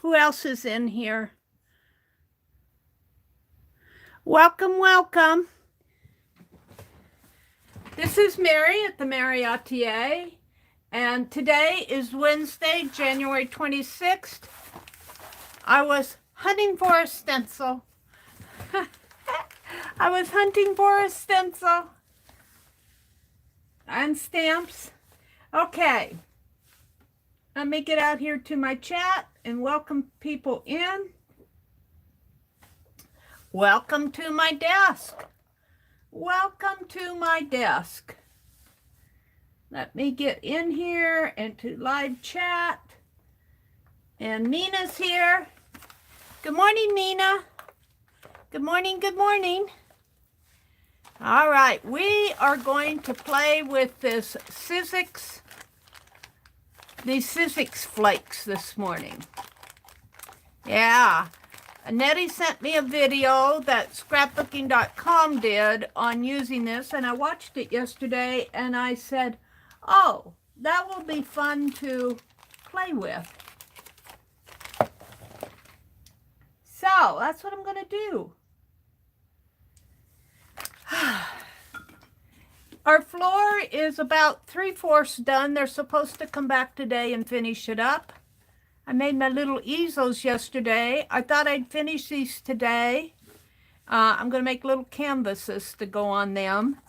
Who else is in here? Welcome, welcome. This is Meri at TheMeriAtelier, and today is Wednesday, January 26th. I was hunting for a stencil. I was hunting for a stencil and stamps. Okay, let me get out here to my chat and welcome people in. Welcome to my desk. Welcome to my desk. Let me get in here and to live chat. And Nina's here. Good morning, Nina. Good morning, good morning. All right, we are going to play with this these Sizzix flakes this morning. Yeah. Nettie sent me a video that scrapbooking.com did on using this, and I watched it yesterday, and I said, oh, that will be fun to play with. So that's what I'm going to do. Our floor is about 3/4 done. They're supposed to come back today and finish it up. I made my little easels yesterday. I thought I'd finish these today. I'm going to make little canvases to go on them.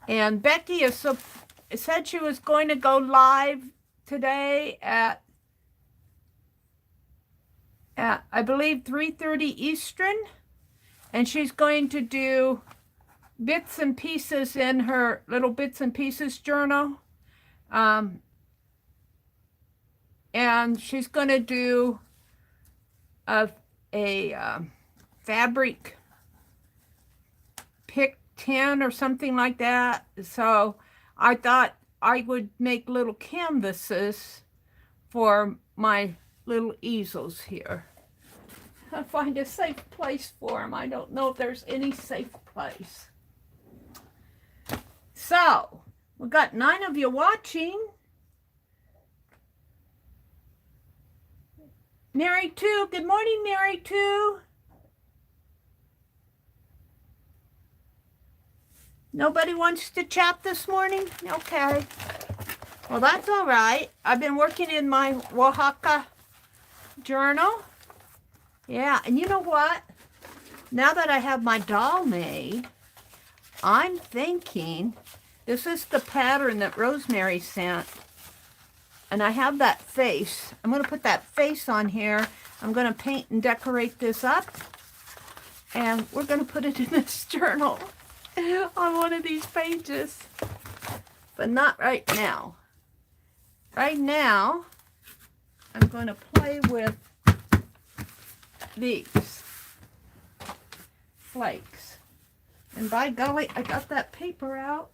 And Becky said she was going to go live today at I believe 3:30 Eastern. And she's going to do bits and pieces in her little bits and pieces journal. And she's going to do a fabric pick 10 or something like that. So I thought I would make little canvases for my little easels here. I'll find a safe place for them. I don't know if there's any safe place. So we've got 9 of you watching. Meri 2, good morning, Meri 2. Nobody wants to chat this morning? Okay. Well, that's all right. I've been working in my Oaxaca journal. Yeah, and you know what? Now that I have my doll made, I'm thinking, this is the pattern that Rosemary sent. And I have that face. I'm going to put that face on here. I'm going to paint and decorate this up. And we're going to put it in this journal on one of these pages. But not right now. Right now, I'm going to play with these flakes. And by golly, I got that paper out.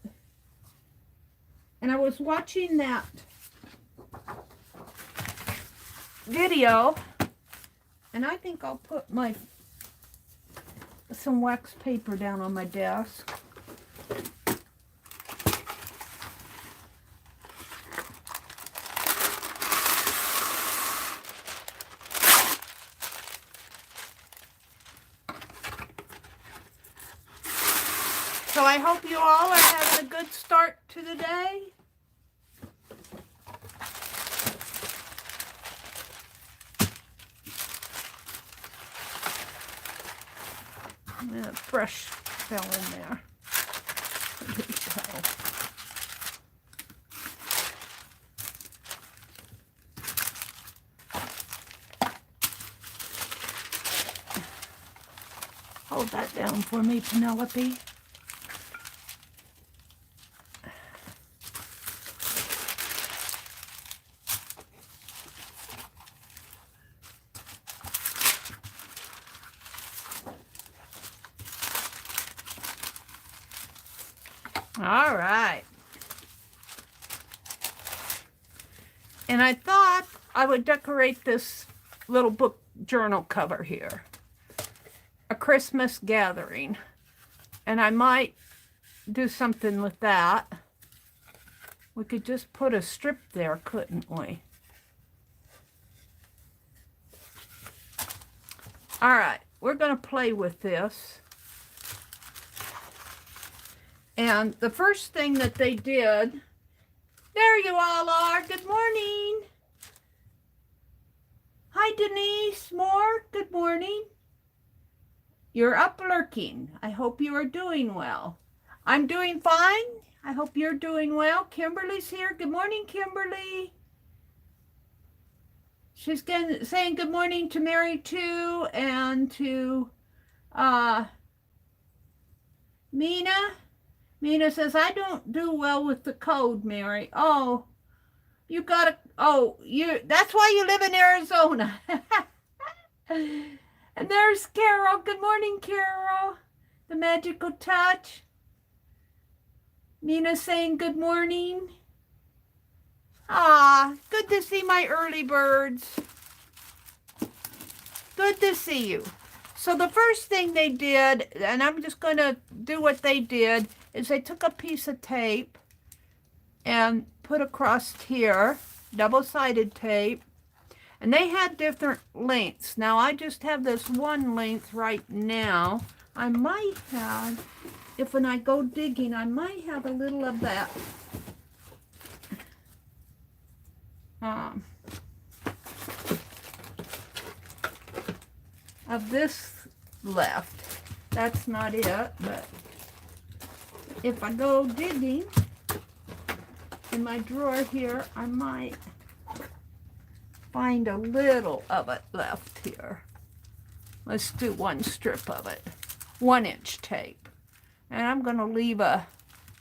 And I was watching that video, and I think I'll put some wax paper down on my desk. So I hope you all are having a good start to the day. That brush fell in there. There we go. Hold that down for me, Penelope. All right. And I thought I would decorate this little book journal cover here. A Christmas gathering. And I might do something with that. We could just put a strip there, couldn't we? All right, we're going to play with this. And the first thing that they did, there you all are. Good morning. Hi, Denise Moore. Good morning. You're up lurking. I hope you are doing well. I'm doing fine. I hope you're doing well. Kimberly's here. Good morning, Kimberly. She's saying good morning to Meri too, and to Mina. Mina says, I don't do well with the code, Meri. Oh, you gotta, that's why you live in Arizona. And there's Carol. Good morning, Carol. The magical touch. Mina saying good morning. Ah, good to see my early birds. Good to see you. So the first thing they did, and I'm just going to do what they did, is they took a piece of tape and put across here, double-sided tape, and they had different lengths. Now, I just have this one length right now. I might have, if when I go digging, I might have a little of that. Of this left. That's not it, but if I go digging in my drawer here, I might find a little of it left here. Let's do one strip of it. 1-inch tape. And I'm going to leave a,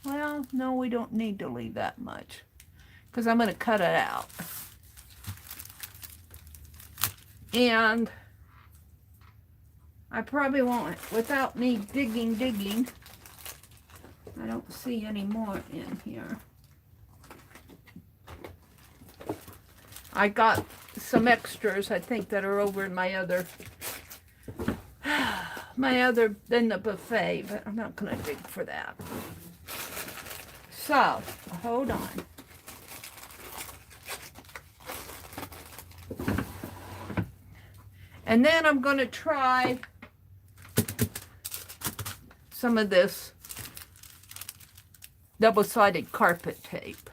well, no, we don't need to leave that much, because I'm going to cut it out. And I probably won't, without me digging. I don't see any more in here. I got some extras, I think, that are over in my other in the buffet, but I'm not going to dig for that. So, hold on. And then I'm going to try some of this double-sided carpet tape.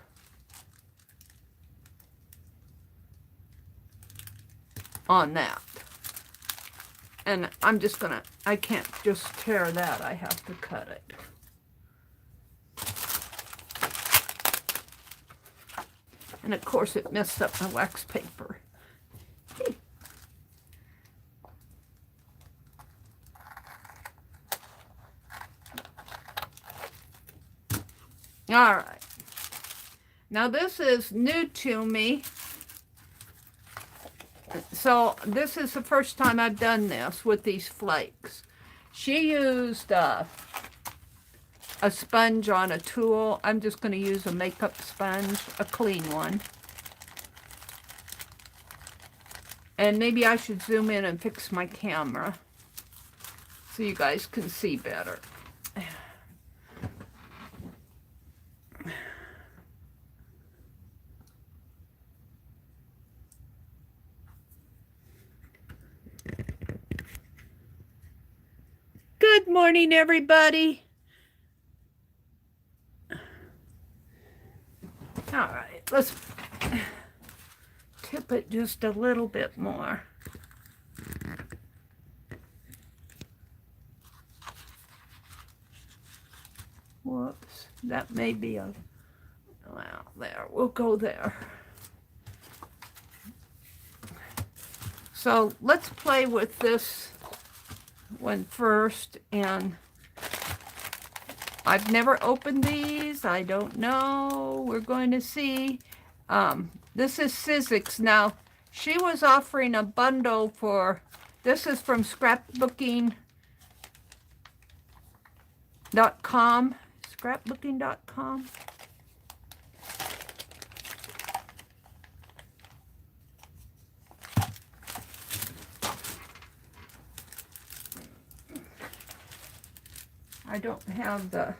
On that. And I'm just gonna, I can't just tear that, I have to cut it. And of course it messed up my wax paper. All right. Now this is new to me. So this is the first time I've done this with these flakes. She used a sponge on a tool. I'm just going to use a makeup sponge, a clean one. And maybe I should zoom in and fix my camera so you guys can see better. Good morning, everybody. All right, let's tip it just a little bit more. Whoops, that may be a, well, there, we'll go there. So let's play with this one first, and I've never opened these. I don't know. We're going to see. This is Sizzix. Now, she was offering a bundle for, this is from scrapbooking.com. Scrapbooking.com. I don't have the,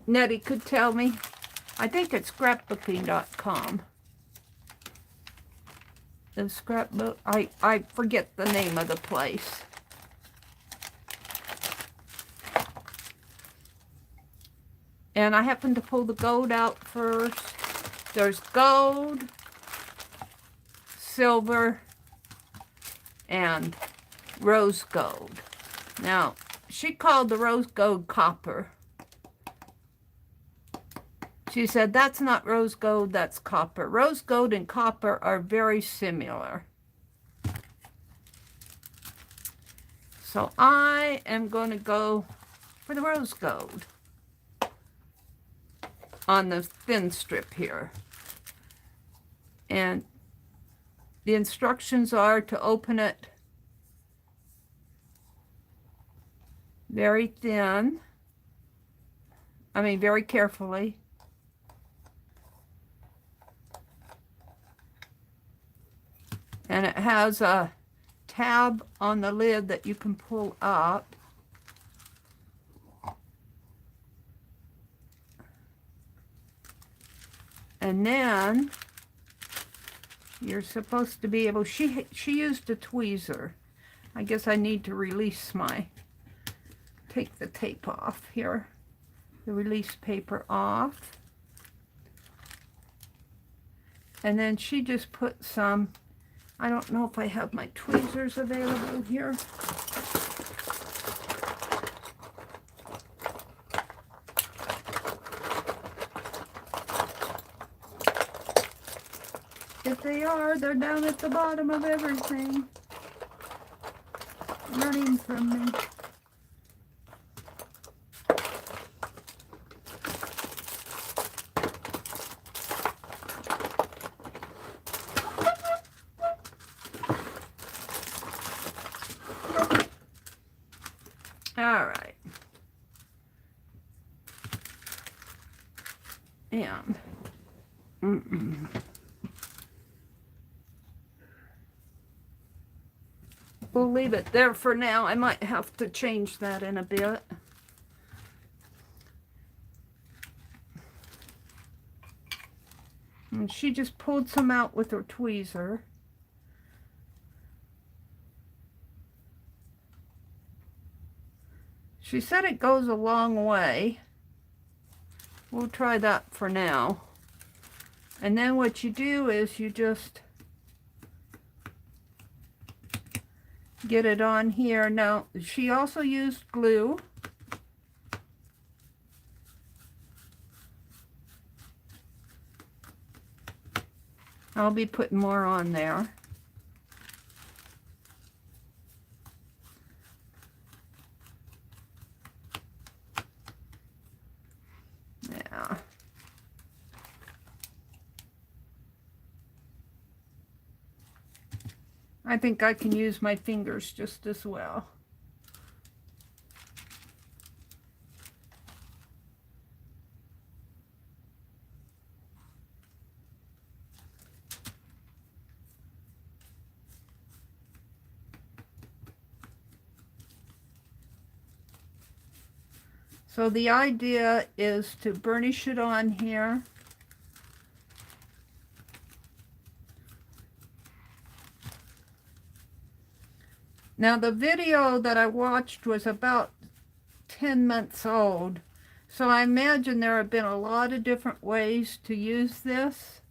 Nettie could tell me. I think it's scrapbooking.com. the scrapbook. I forget the name of the place. And I happen to pull the gold out first. There's gold, silver, and rose gold. Now, she called the rose gold copper. She said, that's not rose gold, that's copper. Rose gold and copper are very similar. So I am going to go for the rose gold on the thin strip here. And the instructions are to open it very thin. I mean, very carefully. And it has a tab on the lid that you can pull up. And then you're supposed to be able, she used a tweezer. I guess I need to release take the tape off here. The release paper off. And then she just put some, I don't know if I have my tweezers available here. If they are, they're down at the bottom of everything. Running from me. All right. And we'll leave it there for now. I might have to change that in a bit. And she just pulled some out with her tweezer. She said it goes a long way. We'll try that for now. And then what you do is you just get it on here. Now, she also used glue. I'll be putting more on there. Yeah. I think I can use my fingers just as well. So the idea is to burnish it on here. Now the video that I watched was about 10 months old, so I imagine there have been a lot of different ways to use this.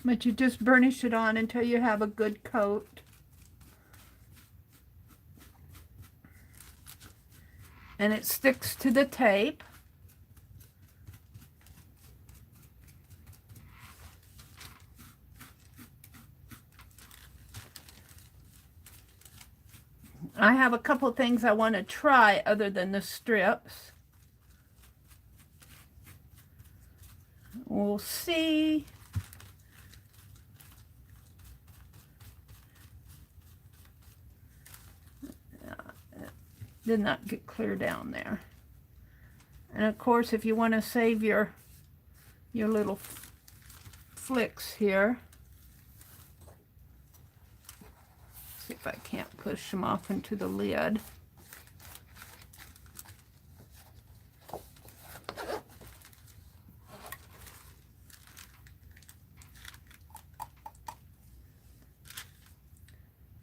But you just burnish it on until you have a good coat. And it sticks to the tape. I have a couple things I want to try other than the strips. We'll see. Did not get clear down there. And of course, if you want to save your little flicks here, see if I can't push them off into the lid.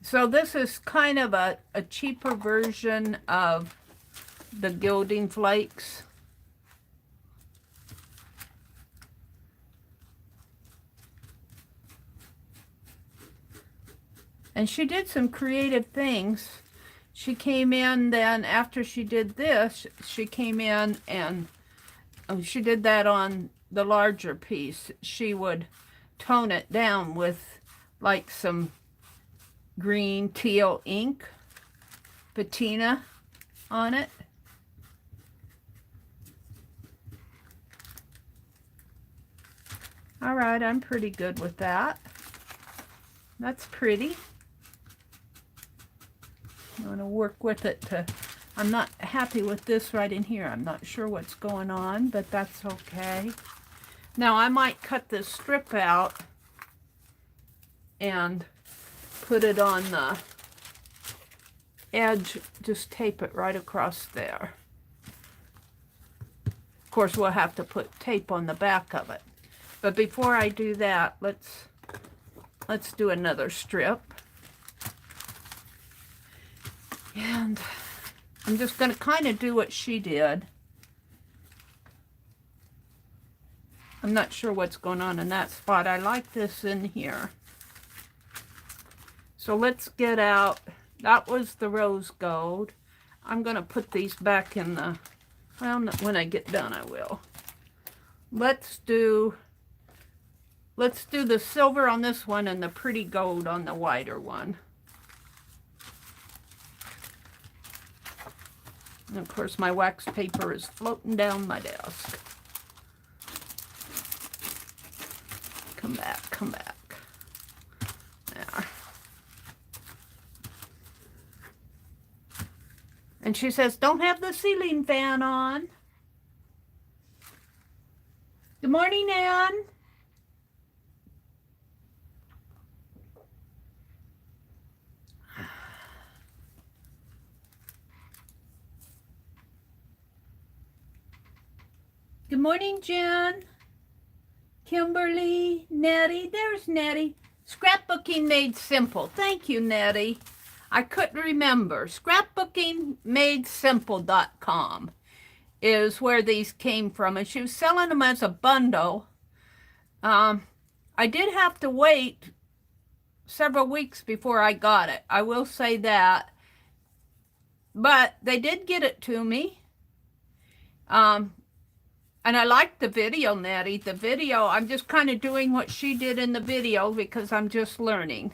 So this is kind of a cheaper version of the gilding flakes. And she did some creative things. She came in then, after she did this, she came in and she did that on the larger piece. She would tone it down with like some green teal ink, patina on it. All right, I'm pretty good with that. That's pretty. I'm going to work with it to, I'm not happy with this right in here. I'm not sure what's going on, but that's okay. Now I might cut this strip out and put it on the edge, just tape it right across there. Of course, we'll have to put tape on the back of it. But before I do that, let's do another strip. And I'm just going to kind of do what she did. I'm not sure what's going on in that spot. I like this in here. So let's get out. That was the rose gold. I'm going to put these back in the, well, when I get done I will. Let's do the silver on this one and the pretty gold on the whiter one. And of course my wax paper is floating down my desk. Come back, come back. There. And she says, don't have the ceiling fan on. Good morning, Ann. Good morning, Jen. Kimberly, Nettie. There's Nettie. Scrapbooking Made Simple. Thank you, Nettie. I couldn't remember. Scrapbookingmadesimple.com is where these came from. And she was selling them as a bundle. I did have to wait several weeks before I got it. I will say that. But they did get it to me. And I liked the video, Nettie. The video, I'm just kind of doing what she did in the video because I'm just learning.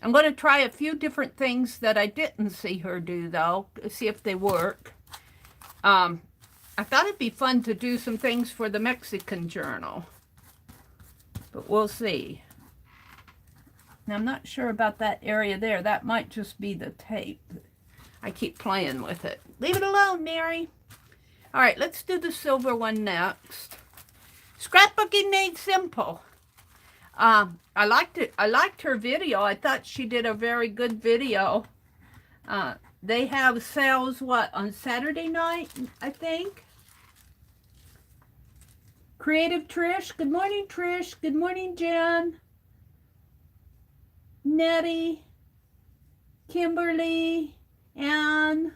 I'm going to try a few different things that I didn't see her do, though, to see if they work. I thought it'd be fun to do some things for the Mexican journal. But we'll see. Now, I'm not sure about that area there. That might just be the tape. I keep playing with it. Leave it alone, Mary. All right, let's do the silver one next. Scrapbooking Made Simple. I liked it. I liked her video. I thought she did a very good video. They have sales, what, on Saturday night, I think? Creative Trish. Good morning, Trish. Good morning, Jen. Nettie. Kimberly. Ann.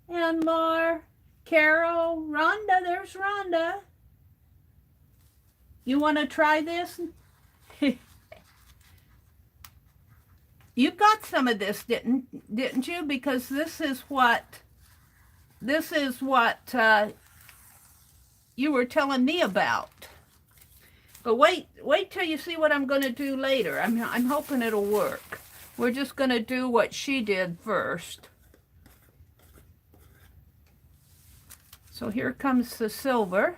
Laura. Carol, Rhonda, there's Rhonda. You want to try this? You got some of this, didn't you? Because this is what you were telling me about. But wait till you see what I'm going to do later. I'm hoping it'll work. We're just going to do what she did first. So here comes the silver.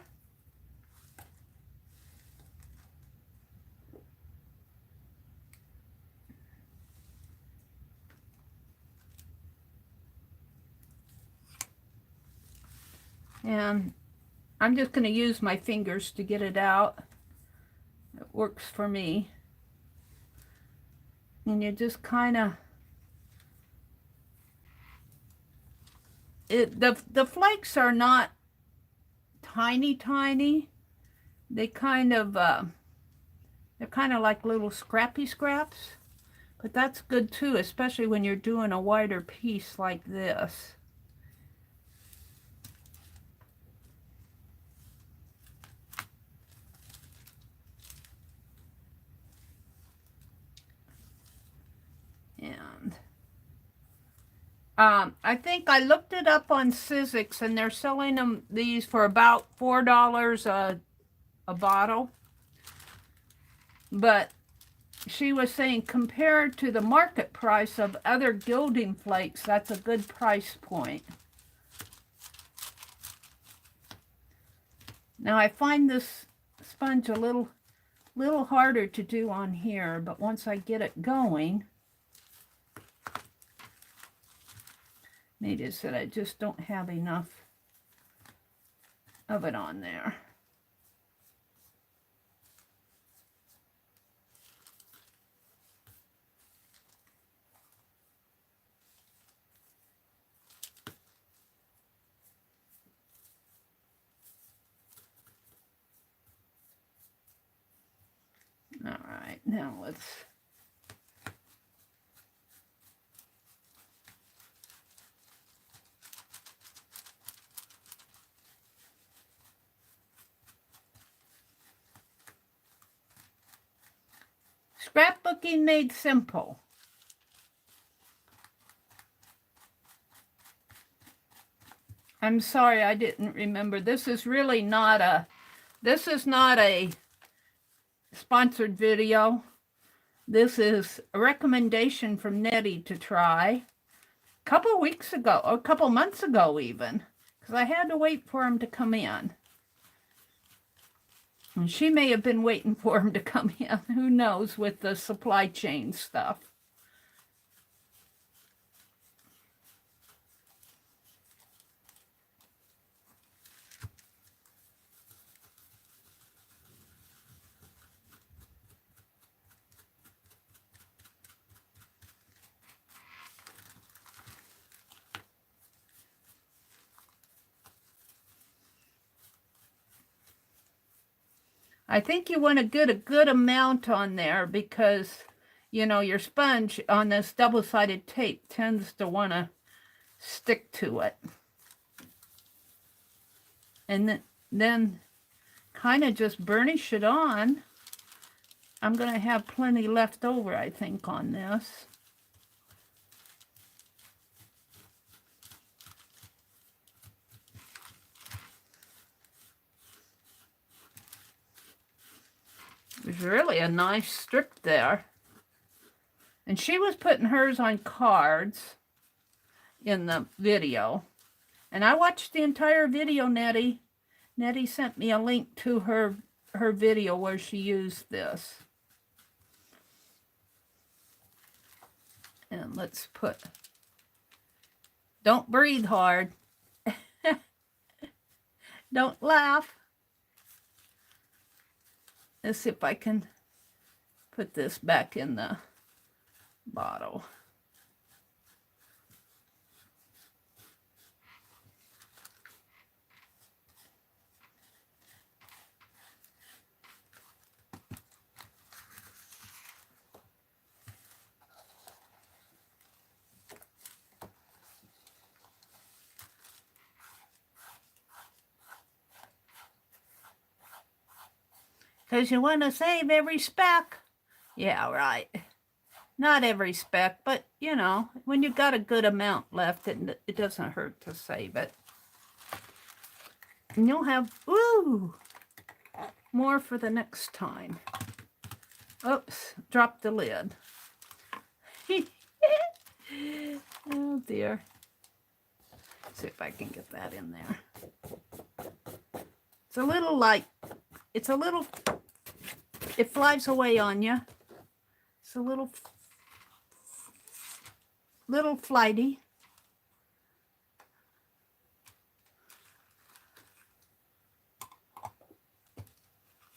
And I'm just going to use my fingers to get it out. It works for me. And you just kind of, the flakes are not tiny, tiny. They kind of, they're kind of like little scrappy scraps. But that's good too, especially when you're doing a wider piece like this. And I think I looked it up on Sizzix, and they're selling them these for about $4 a bottle. But she was saying compared to the market price of other gilding flakes, that's a good price point. Now I find this sponge a little harder to do on here, but once I get it going, maybe it's that I just don't have enough of it on there. All right, now let's Scrapbooking Made Simple. I'm sorry, I didn't remember. This is really not a, this is not a sponsored video. This is a recommendation from Nettie to try a couple weeks ago, or a couple months ago even, because I had to wait for him to come in. And she may have been waiting for him to come in, who knows, with the supply chain stuff. I think you want to get a good amount on there because, you know, your sponge on this double-sided tape tends to want to stick to it. And then kind of just burnish it on. I'm going to have plenty left over, I think, on this. There's really a nice strip there. And she was putting hers on cards in the video. And I watched the entire video, Nettie. Nettie sent me a link to her video where she used this. And let's put, don't breathe hard. Don't laugh. Let's see if I can put this back in the bottle. Because you want to save every speck. Yeah, right. Not every speck, but, you know, when you've got a good amount left, it doesn't hurt to save it. And you'll have, ooh, more for the next time. Oops, dropped the lid. Oh, dear. Let's see if I can get that in there. It's a little like, it's a little, it flies away on you. It's a little flighty.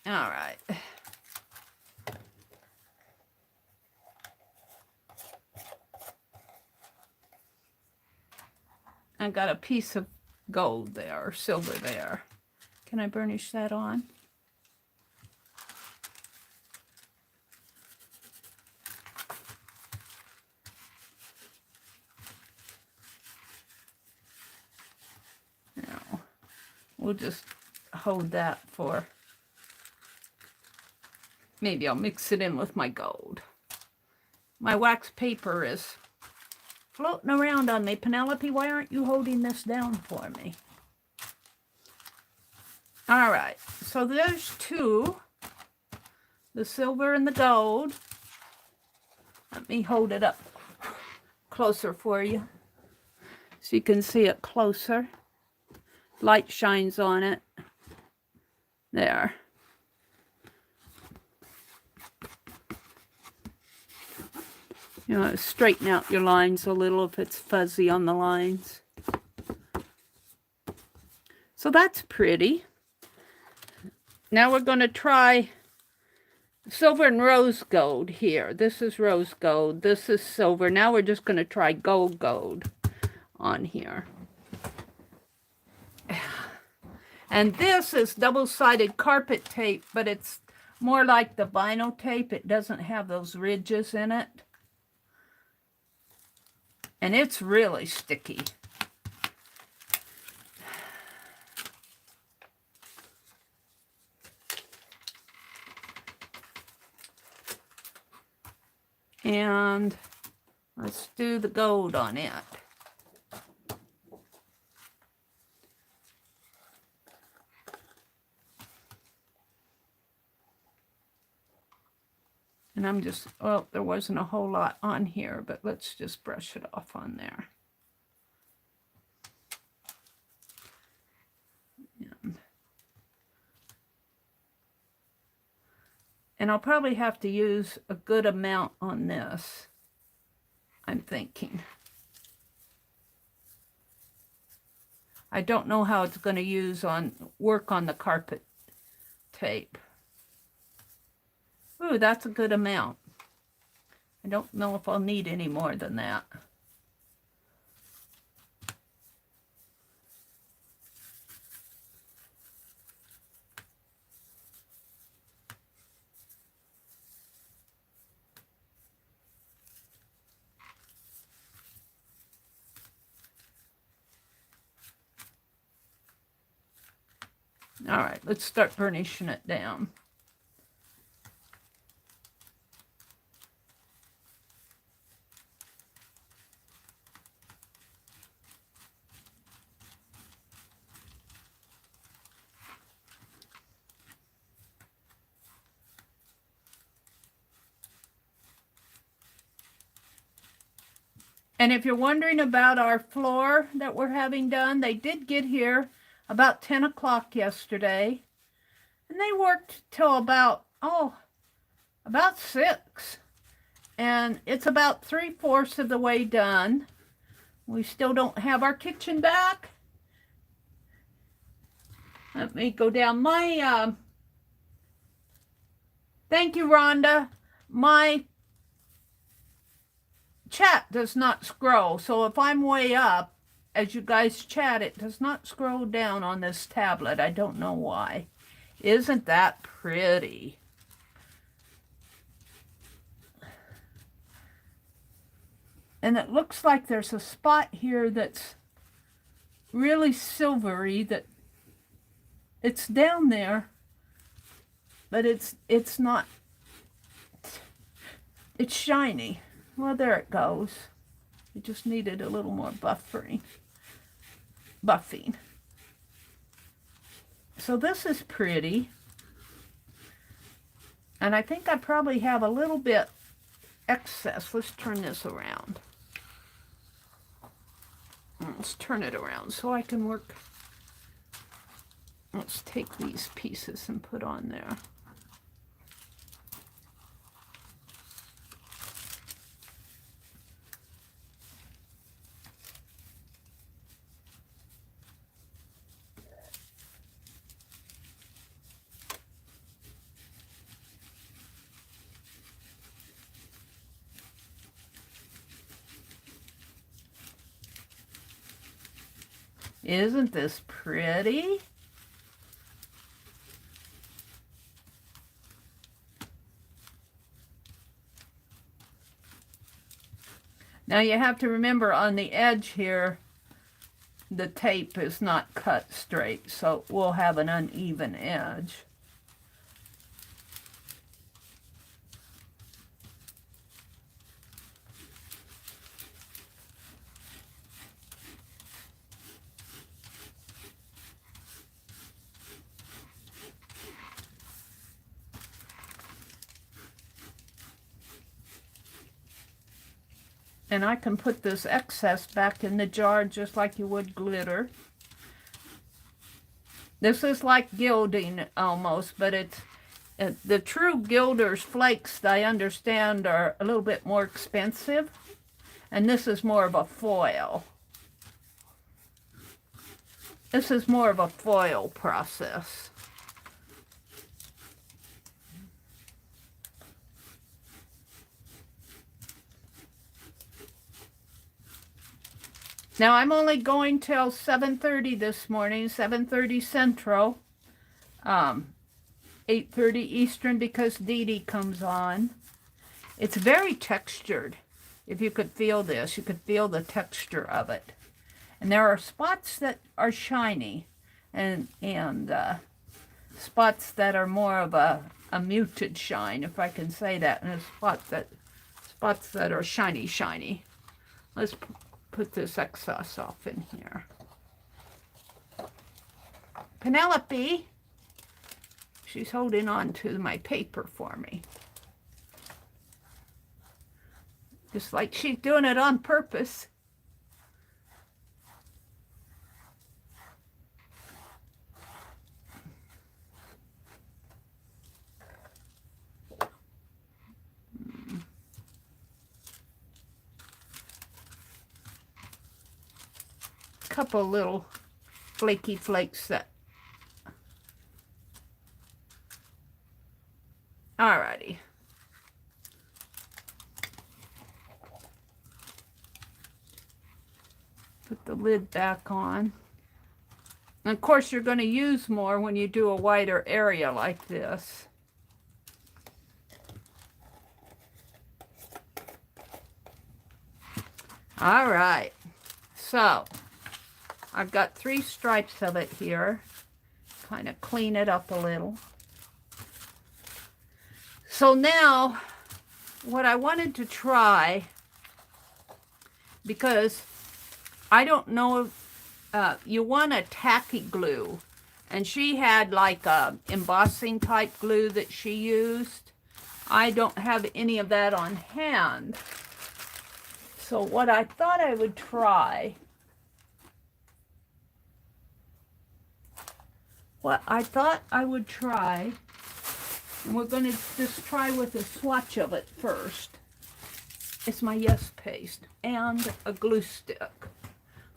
All right. I got a piece of gold there, or silver there. Can I burnish that on? No. We'll just hold that for... Maybe I'll mix it in with my gold. My wax paper is floating around on me. Penelope, why aren't you holding this down for me? All right, so there's two. The silver and the gold. Let me hold it up closer for you so you can see it closer. Light shines on it. There. You know, straighten out your lines a little if it's fuzzy on the lines. So that's pretty. Now we're going to try silver and rose gold here. This is rose gold. This is silver. Now we're just going to try gold on here. And this is double-sided carpet tape, but it's more like the vinyl tape. It doesn't have those ridges in it. And it's really sticky. And let's do the gold on it. And I'm just, well, there wasn't a whole lot on here, but let's just brush it off on there. And I'll probably have to use a good amount on this, I'm thinking. I don't know how it's going to work on the carpet tape. Ooh, that's a good amount. I don't know if I'll need any more than that. All right, let's start burnishing it down. And if you're wondering about our floor that we're having done, they did get here about 10 o'clock yesterday. And they worked till about 6. And it's about 3/4 of the way done. We still don't have our kitchen back. Let me go down my, thank you, Rhonda. My chat does not scroll, so if I'm way up as you guys chat, it does not scroll down on this tablet. I don't know why. Isn't that pretty? And it looks like there's a spot here that's really silvery, that it's down there, but it's not, it's shiny. Well, there it goes. It just needed a little more buffing. So this is pretty. And I think I probably have a little bit excess. Let's turn this around. Let's turn it around so I can work. Let's take these pieces and put on there. Isn't this pretty? Now you have to remember on the edge here, the tape is not cut straight, so we'll have an uneven edge. And I can put this excess back in the jar just like you would glitter. This is like gilding almost, but it's the true gilder's flakes, I understand, are a little bit more expensive. And this is more of a foil. This is more of a foil process. Now, I'm only going till 7:30 this morning, 7:30 Central, 8:30 Eastern, because Dee Dee comes on. It's very textured. If you could feel this, you could feel the texture of it. And there are spots that are shiny and spots that are more of a muted shine, if I can say that, and spots that are shiny. Let's put this excess off in here. Penelope, she's holding on to my paper for me. Just like she's doing it on purpose. Couple little flaky flakes that. Alrighty. Put the lid back on. And of course you're going to use more when you do a wider area like this. Alright. So I've got 3 stripes of it here. Kind of clean it up a little. So now, what I wanted to try, because I don't know, you want a tacky glue. And she had like a embossing type glue that she used. I don't have any of that on hand. So what I thought I would try, and we're going to just try with a swatch of it first. It's my Yes paste and a glue stick.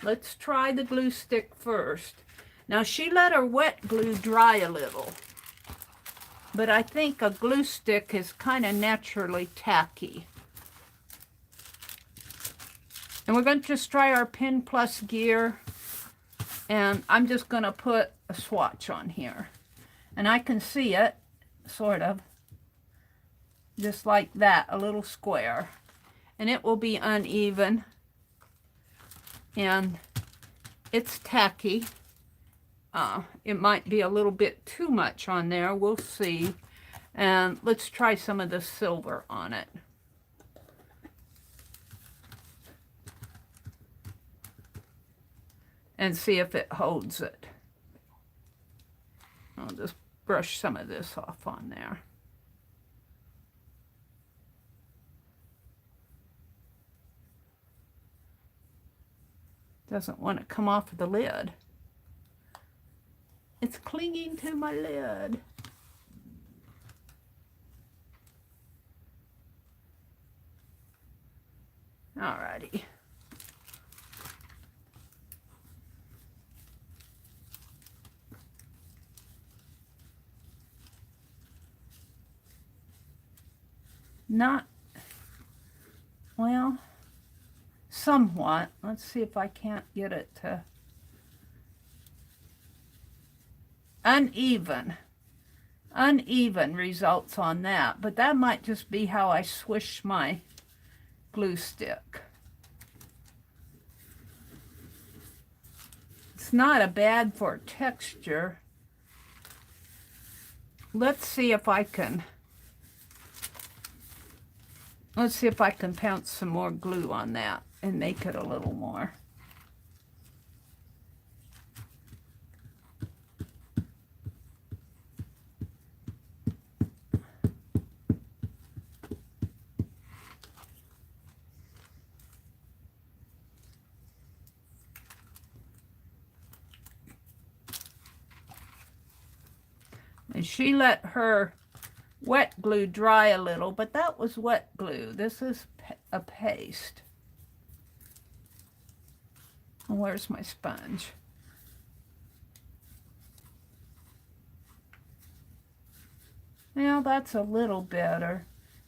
Let's try the glue stick first. Now she let her wet glue dry a little, but I think a glue stick is kind of naturally tacky. And we're going to just try our Pin Plus gear, and I'm just going to put a swatch on here. And I can see it, sort of, just like that, a little square. And it will be uneven, and it's tacky. It might be a little bit too much on there, we'll see. And let's try some of the silver on it. And see if it holds it. I'll just brush some of this off on there. Doesn't want to come off of the lid. It's clinging to my lid. Alrighty. Not, well, somewhat. Let's see if I can't get it to uneven. Uneven results on that, but that might just be how I swish my glue stick. It's not a bad for texture. Let's see if I can pounce some more glue on that and make it a little more. And she let her wet glue dry a little, but that was wet glue. This is a paste. Where's my sponge? Well, that's a little better.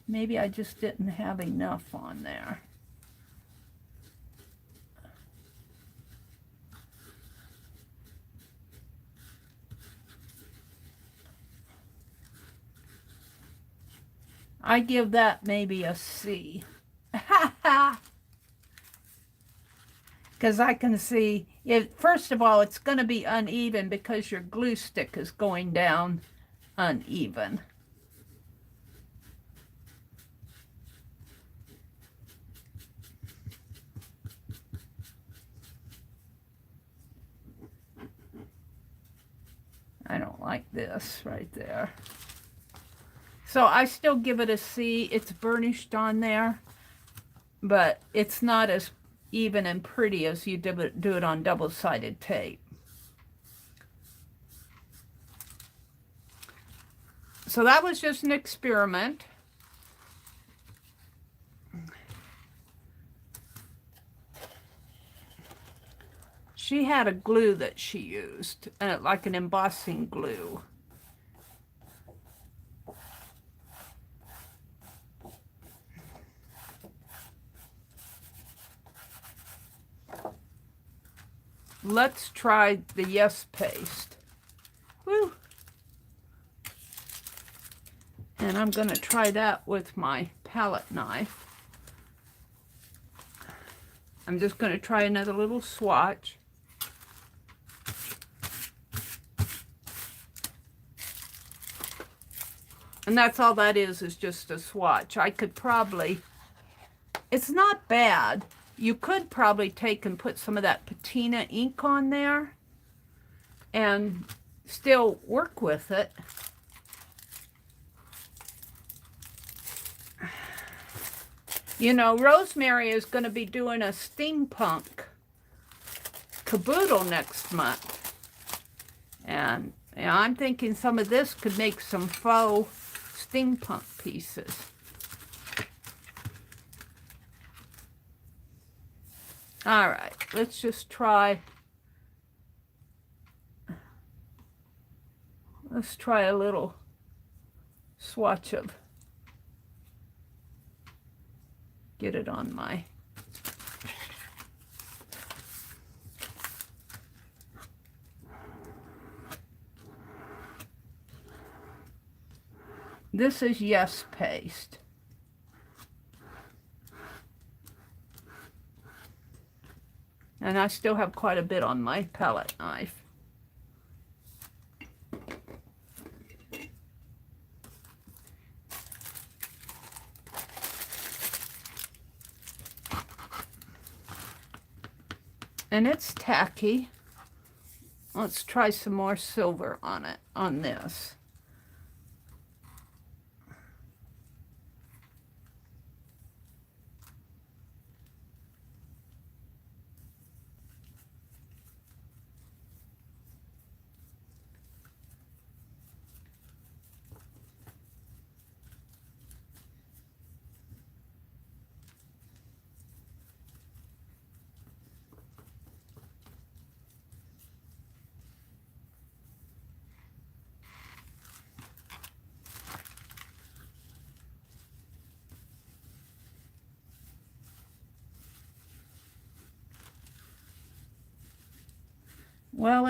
Maybe I just didn't have enough on there. I give that maybe a C. Because I can see, first of all, it's going to be uneven because your glue stick is going down uneven. I don't like this right there. So I still give it a C. It's burnished on there, but it's not as even and pretty as you do it on double-sided tape. So that was just an experiment. She had a glue that she used, like an embossing glue. Let's try the Yes paste. Woo! And I'm going to try that with my palette knife. I'm just going to try another little swatch. And that's all that is just a swatch. I could probably, it's not bad. You could probably take and put some of that patina ink on there and still work with it. You know, Rosemary is going to be doing a steampunk caboodle next month. And I'm thinking some of this could make some faux steampunk pieces. All right, let's just try. Let's try a little swatch of, get it on my, this is Yes paste. And I still have quite a bit on my palette knife. And it's tacky. Let's try some more silver on it, on this. Well,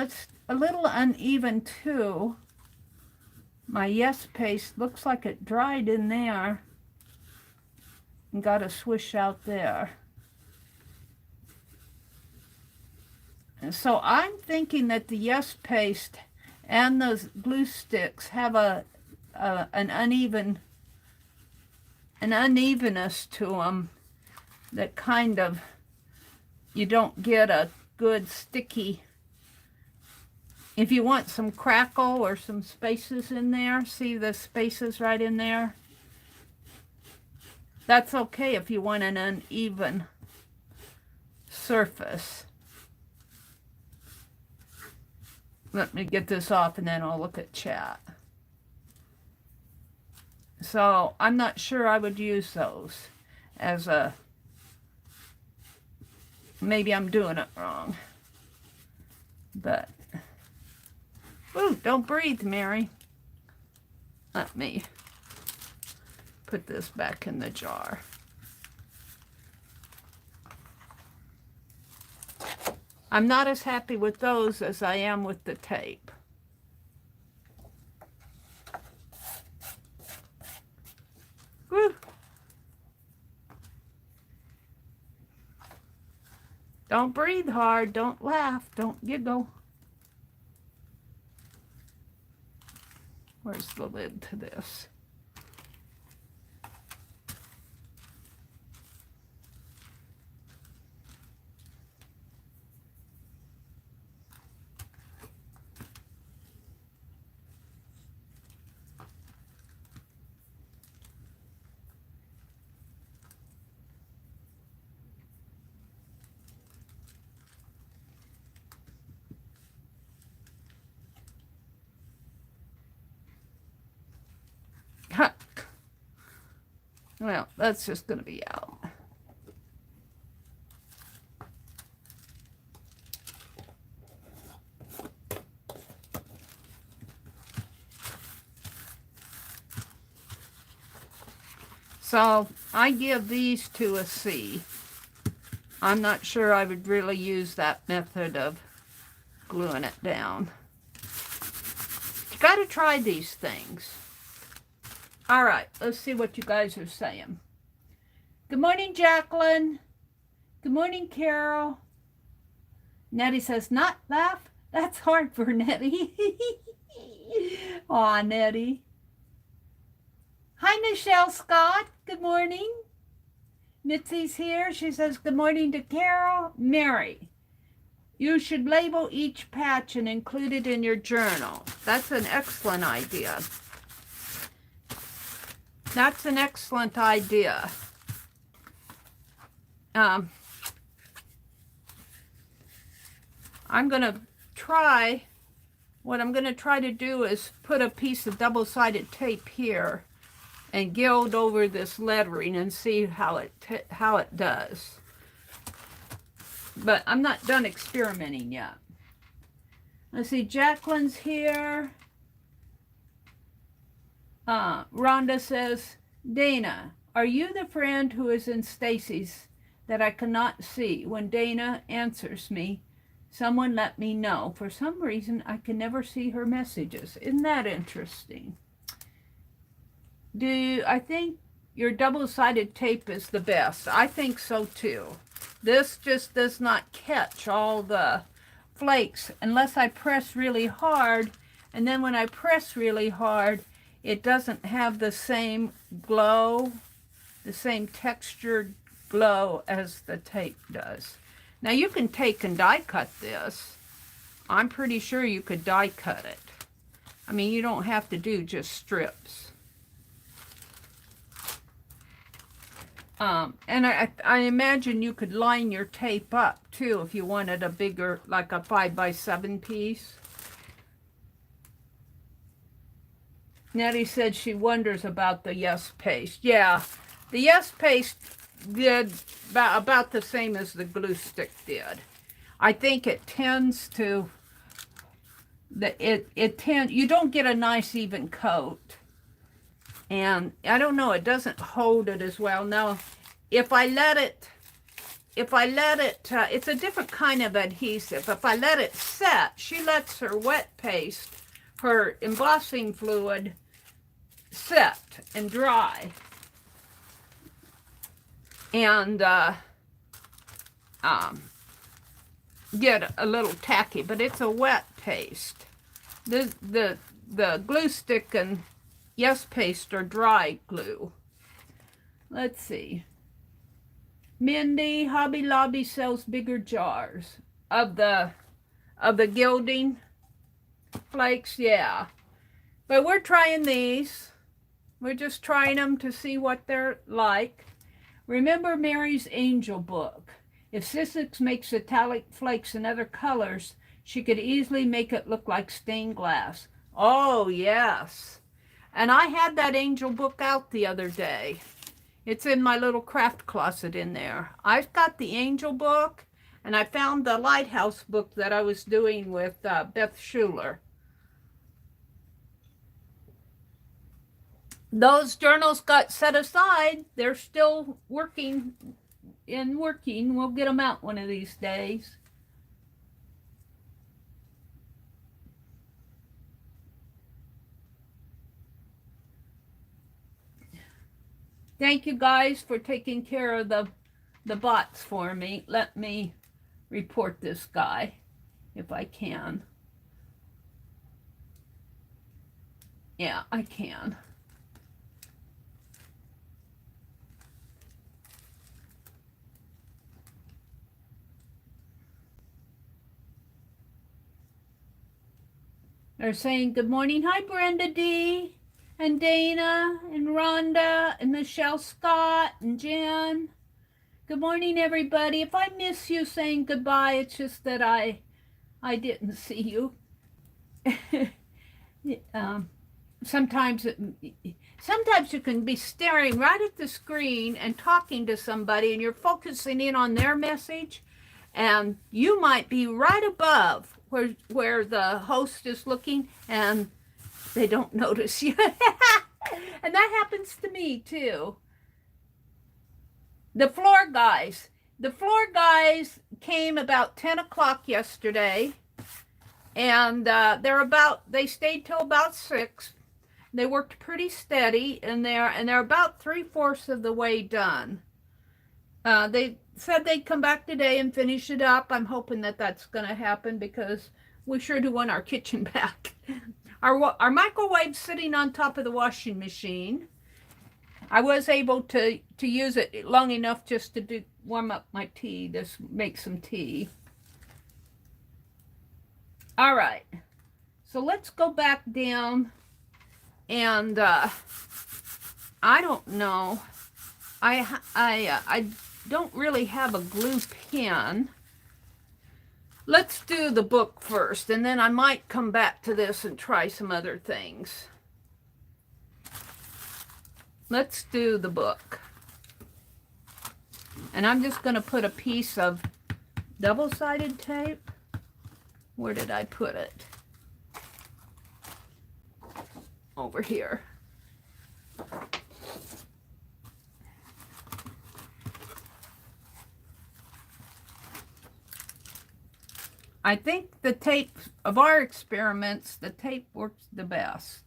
a little uneven too. My Yes paste looks like it dried in there and got a swish out there. And so I'm thinking that the Yes paste and those glue sticks have an unevenness to them that kind of, you don't get a good sticky. If you want some crackle or some spaces in there, see the spaces right in there? That's okay if you want an uneven surface. Let me get this off and then I'll look at chat. So I'm not sure I would use those as a, maybe I'm doing it wrong. But, ooh, don't breathe, Mary. Let me put this back in the jar. I'm not as happy with those as I am with the tape. Woo. Don't breathe hard, don't laugh, don't giggle. Where's the lid to this? Well, that's just going to be out. So I give these two a C. I'm not sure I would really use that method of gluing it down. You got to try these things. All right, let's see what you guys are saying. Good morning, Jacqueline. Good morning, Carol. Nettie says, not laugh? That's hard for Nettie. Aw, Nettie. Hi, Michelle Scott. Good morning. Mitzi's here. She says, good morning to Carol. Mary, you should label each patch and include it in your journal. That's an excellent idea. That's an excellent idea. I'm going to try, what I'm going to try to do is put a piece of double-sided tape here and gild over this lettering and see how it does. But I'm not done experimenting yet. Let's see, Jacqueline's here. Rhonda says, Dana, are you the friend who is in Stacy's that I cannot see? When Dana answers me, someone let me know. For some reason, I can never see her messages. Isn't that interesting? I think your double-sided tape is the best? I think so too. This just does not catch all the flakes unless I press really hard. And then when I press really hard, it doesn't have the same glow, the same textured glow as the tape does. Now you can take and die cut this. I'm pretty sure you could die cut it. I mean, you don't have to do just strips. And I imagine you could line your tape up too if you wanted a bigger, like a 5x7 piece. Nettie said she wonders about the Yes paste. Yeah, the Yes paste did about the same as the glue stick did. I think it tends to, you don't get a nice even coat. And I don't know, it doesn't hold it as well. Now, if I let it if I let it, it's a different kind of adhesive. If I let it set, she lets her wet paste, her embossing fluid, set and dry. And get a little tacky, but it's a wet paste. The glue stick and Yes Paste are dry glue. Let's see. Mindy, Hobby Lobby sells bigger jars of the gilding flakes, yeah. But we're trying these. We're just trying them to see what they're like. Remember Mary's angel book. If Sissix makes metallic flakes in other colors, she could easily make it look like stained glass. Oh, yes. And I had that angel book out the other day. It's in my little craft closet in there. I've got the angel book, and I found the lighthouse book that I was doing with Beth Schuler. Those journals got set aside. They're still working. We'll get them out one of these days. Thank you guys for taking care of the bots for me. Let me report this guy if I can. Yeah, I can. They're saying good morning. Hi, Brenda D. and Dana and Rhonda and Michelle Scott and Jen. Good morning, everybody. If I miss you saying goodbye, it's just that I didn't see you. Sometimes you can be staring right at the screen and talking to somebody, and you're focusing in on their message, and you might be right above where the host is looking, and they don't notice you. And that happens to me too. The floor guys came about 10 o'clock yesterday, and they stayed till about 6. They worked pretty steady, and they're about 3/4 of the way done. They said they'd come back today and finish it up. I'm hoping that that's going to happen because we sure do want our kitchen back. Our microwave's sitting on top of the washing machine. I was able to use it long enough just to warm up my tea, just make some tea. All right, so let's go back down, and I don't know. I don't really have a glue pen. Let's do the book first, and then I might come back to this and try some other things. Let's do the book. And I'm just going to put a piece of double-sided tape. Where did I put it? Over here. I think the tape of our experiments, the tape works the best,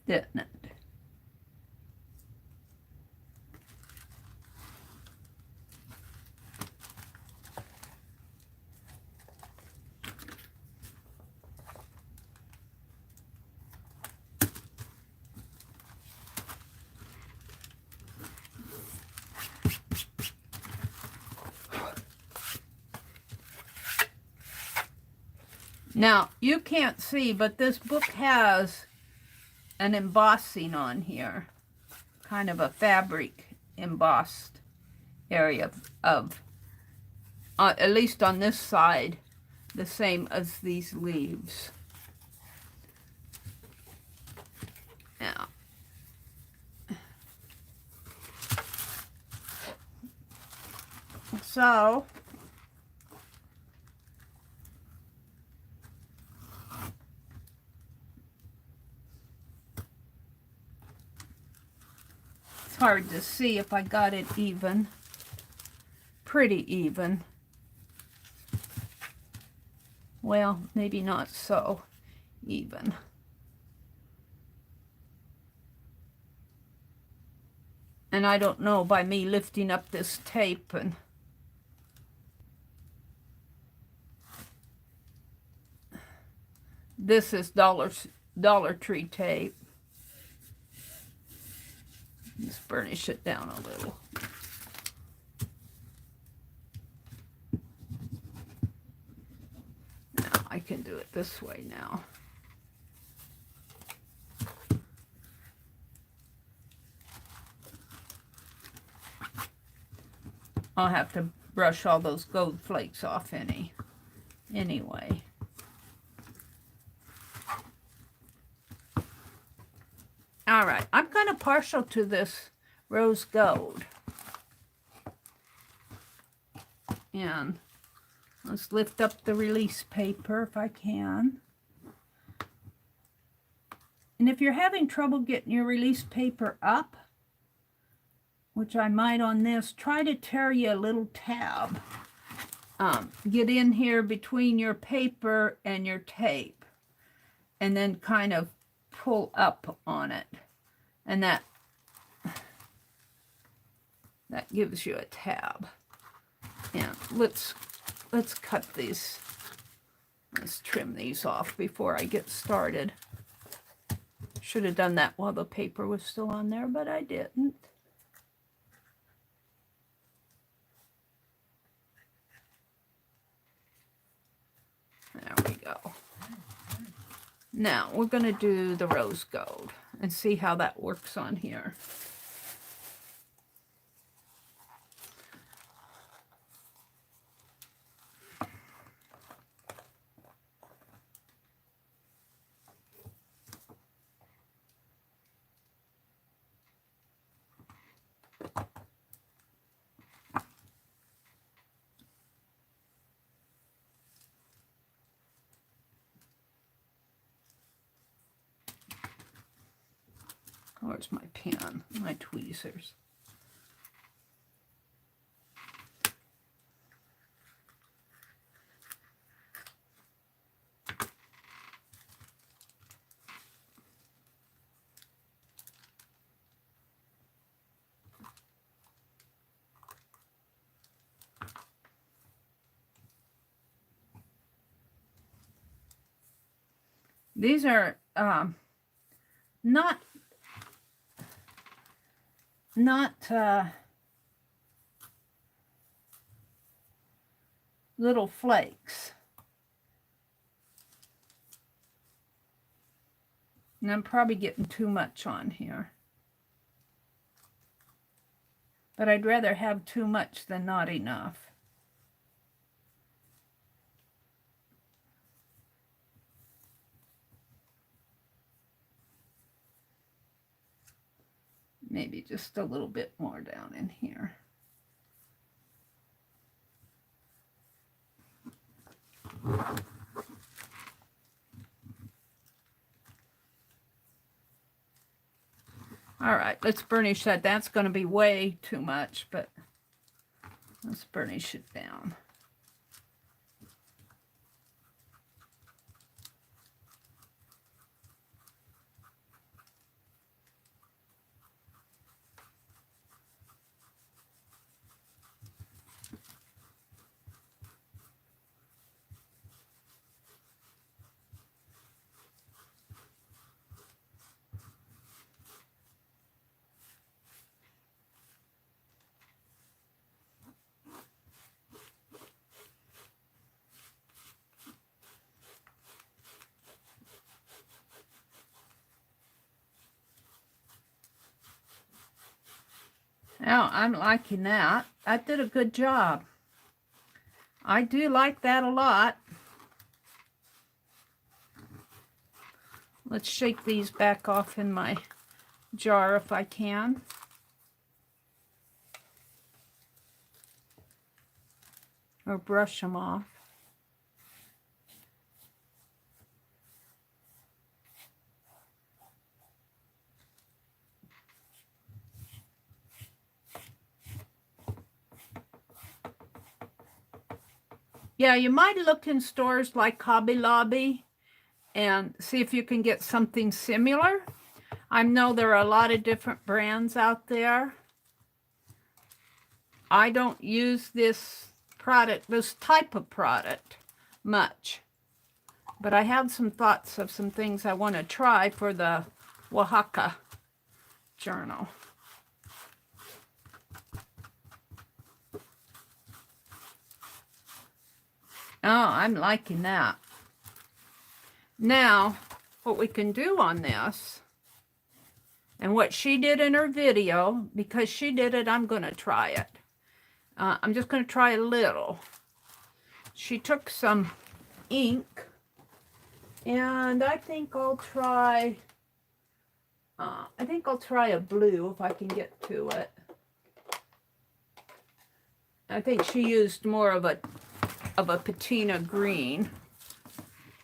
didn't it? Now, you can't see, but this book has an embossing on here, kind of a fabric embossed area of at least on this side, the same as these leaves. Now, so it's hard to see if I got it even. pretty even. Well, maybe not so even. And I don't know, by me lifting up this tape and this is Dollar Tree tape. Let's burnish it down a little. Now I can do it this way now. I'll have to brush all those gold flakes off anyway. All right, I'm kind of partial to this rose gold. And let's lift up the release paper if I can. And if you're having trouble getting your release paper up, which I might on this, try to tear you a little tab. Get in here between your paper and your tape, and then kind of pull up on it. And that gives you a tab. And let's cut these. Let's trim these off before I get started. Should have done that while the paper was still on there, but I didn't. There we go. Now we're going to do the rose gold and see how that works on here. Where's my pen? My tweezers. These are not little flakes. And I'm probably getting too much on here. But I'd rather have too much than not enough. Maybe just a little bit more down in here. All right, let's burnish that. That's going to be way too much, but let's burnish it down. Now, I'm liking that. I did a good job. I do like that a lot. Let's shake these back off in my jar if I can. Or brush them off. Yeah, you might look in stores like Hobby Lobby and see if you can get something similar. I know there are a lot of different brands out there. I don't use this product, this type of product, much. But I have some thoughts of some things I want to try for the Oaxaca journal. Oh, I'm liking that. Now, what we can do on this, and what she did in her video, because she did it, I'm going to try it. I'm just going to try a little. She took some ink, and I think I'll try a blue if I can get to it. I think she used more of a patina green,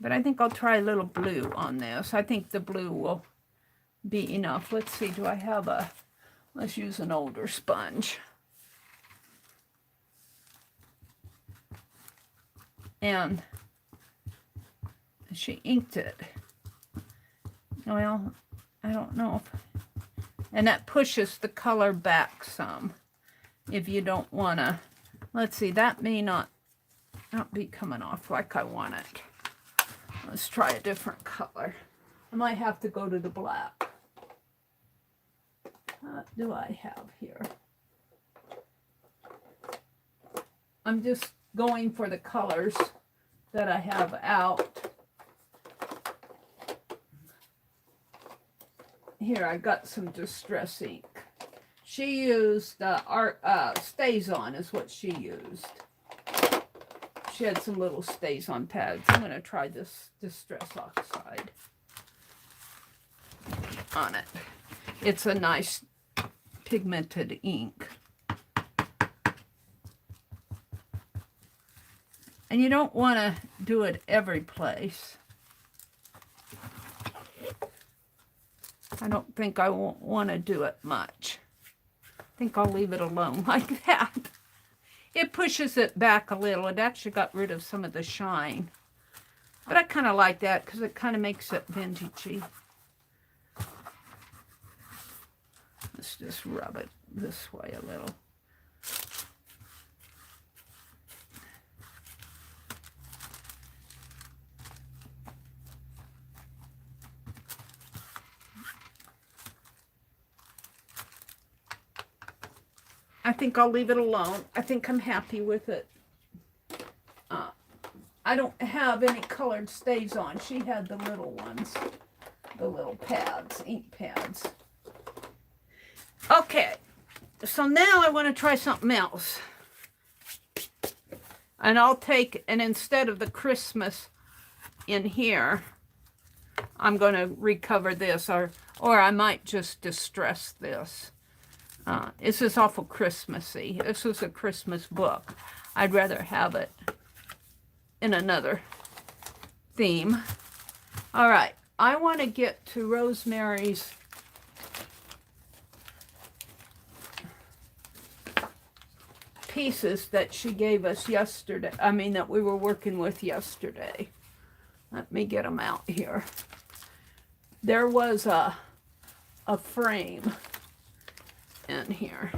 but I think I'll try a little blue on this. I think the blue will be enough. Let's see, do I have let's use an older sponge. And she inked it. Well, I don't know if, and that pushes the color back some if you don't want to. Let's see, that may not be coming off like I want it. Let's try a different color. I might have to go to the black. What do I have here? I'm just going for the colors that I have out. Here, I got some distress ink. She used Stays On is what she used. She had some little Stays On pads. I'm going to try this Distress Oxide on it. It's a nice pigmented ink. And you don't want to do it every place. I don't think I won't want to do it much. I think I'll leave it alone like that. It pushes it back a little. It actually got rid of some of the shine. But I kind of like that because it kind of makes it vintagey. Let's just rub it this way a little. I think I'll leave it alone. I think I'm happy with it. I don't have any colored Stays On. She had the little ones, the little pads, ink pads. Okay, so now I want to try something else. And I'll take, and instead of the Christmas in here, I'm going to recover this, or I might just distress this. This is awful Christmassy. This is a Christmas book. I'd rather have it in another theme. All right, I want to get to Rosemary's pieces that she gave us yesterday. I mean, that we were working with yesterday. Let me get them out here. There was a frame in here.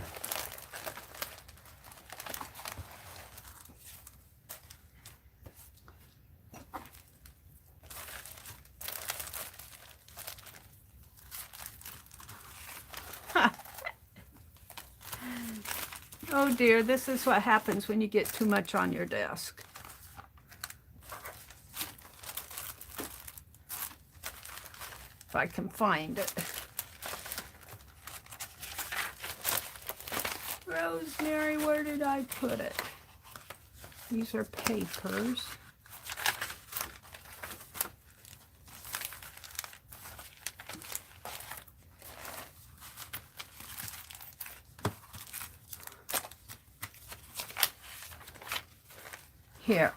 Oh dear, this is what happens when you get too much on your desk. If I can find it. Rosemary, where did I put it? These are papers. Here.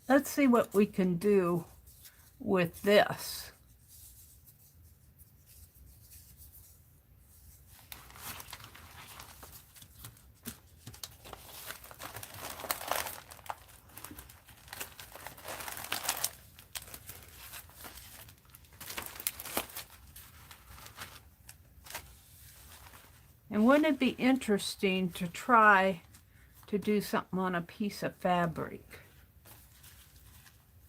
Let's see what we can do with this. And wouldn't it be interesting to try to do something on a piece of fabric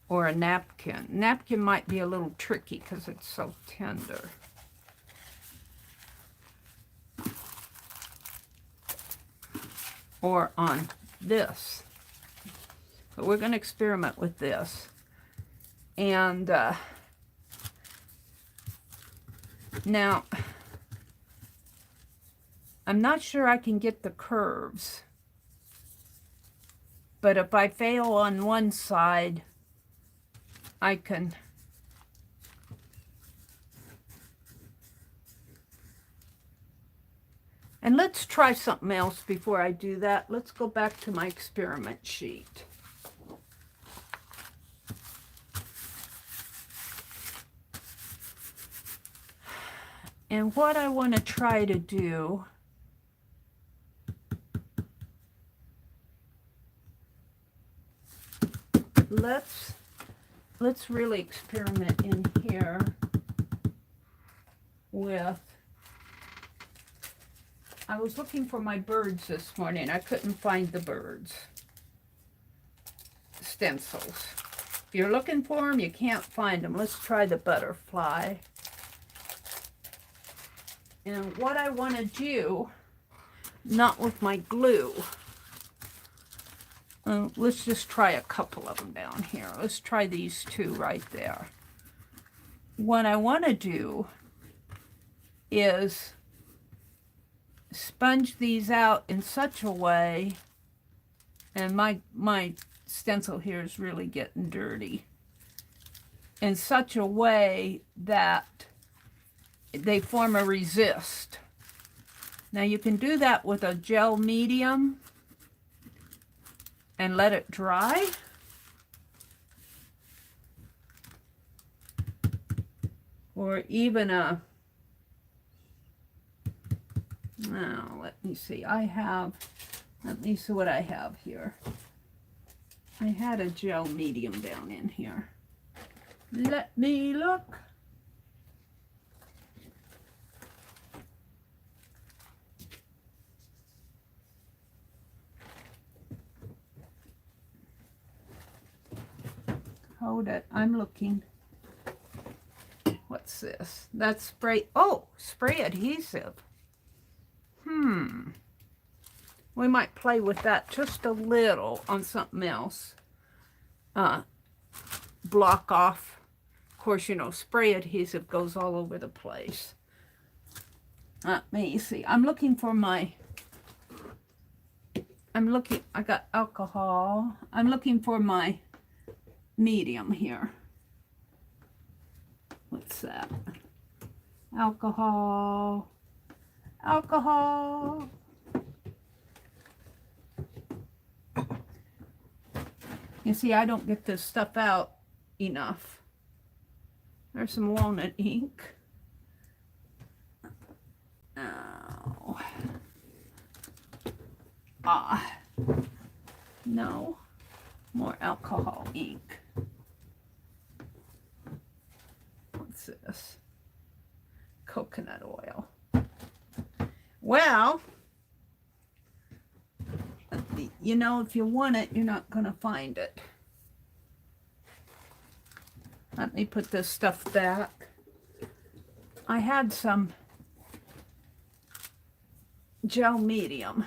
or a napkin? Napkin might be a little tricky because it's so tender. Or on this. But we're going to experiment with this. And now, I'm not sure I can get the curves. But if I fail on one side, I can and let's try something else before I do that. Let's go back to my experiment sheet. And what I want to try to do let's really experiment in here with, I was looking for my birds this morning. I couldn't find the birds stencils. If you're looking for them, you can't find them. Let's try the butterfly. And what I want to do, not with my glue, let's just try a couple of them down here. Let's try these two right there. What I want to do is sponge these out in such a way, and my stencil here is really getting dirty, in such a way that they form a resist. Now you can do that with a gel medium and let it dry. Or even a, now let me see, let me see what I have here. I had a gel medium down in here. Let me look. Hold it, I'm looking. What's this? That's spray, oh, spray adhesive. We might play with that just a little on something else. Block off. Of course, you know, spray adhesive goes all over the place. Let me see. I'm looking for my, I got alcohol. I'm looking for my medium here. What's that? Alcohol. Alcohol. You see, I don't get this stuff out enough. There's some walnut ink. Oh. No. More alcohol ink. What's this? Coconut oil. Well, you know, if you want it, you're not going to find it. Let me put this stuff back. I had some gel medium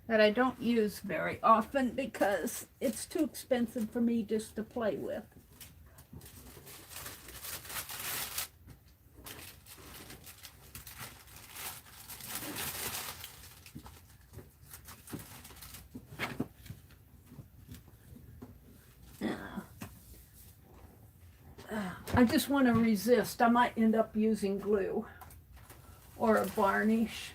that I don't use very often because it's too expensive for me just to play with. I just want to resist. I might end up using glue or a varnish.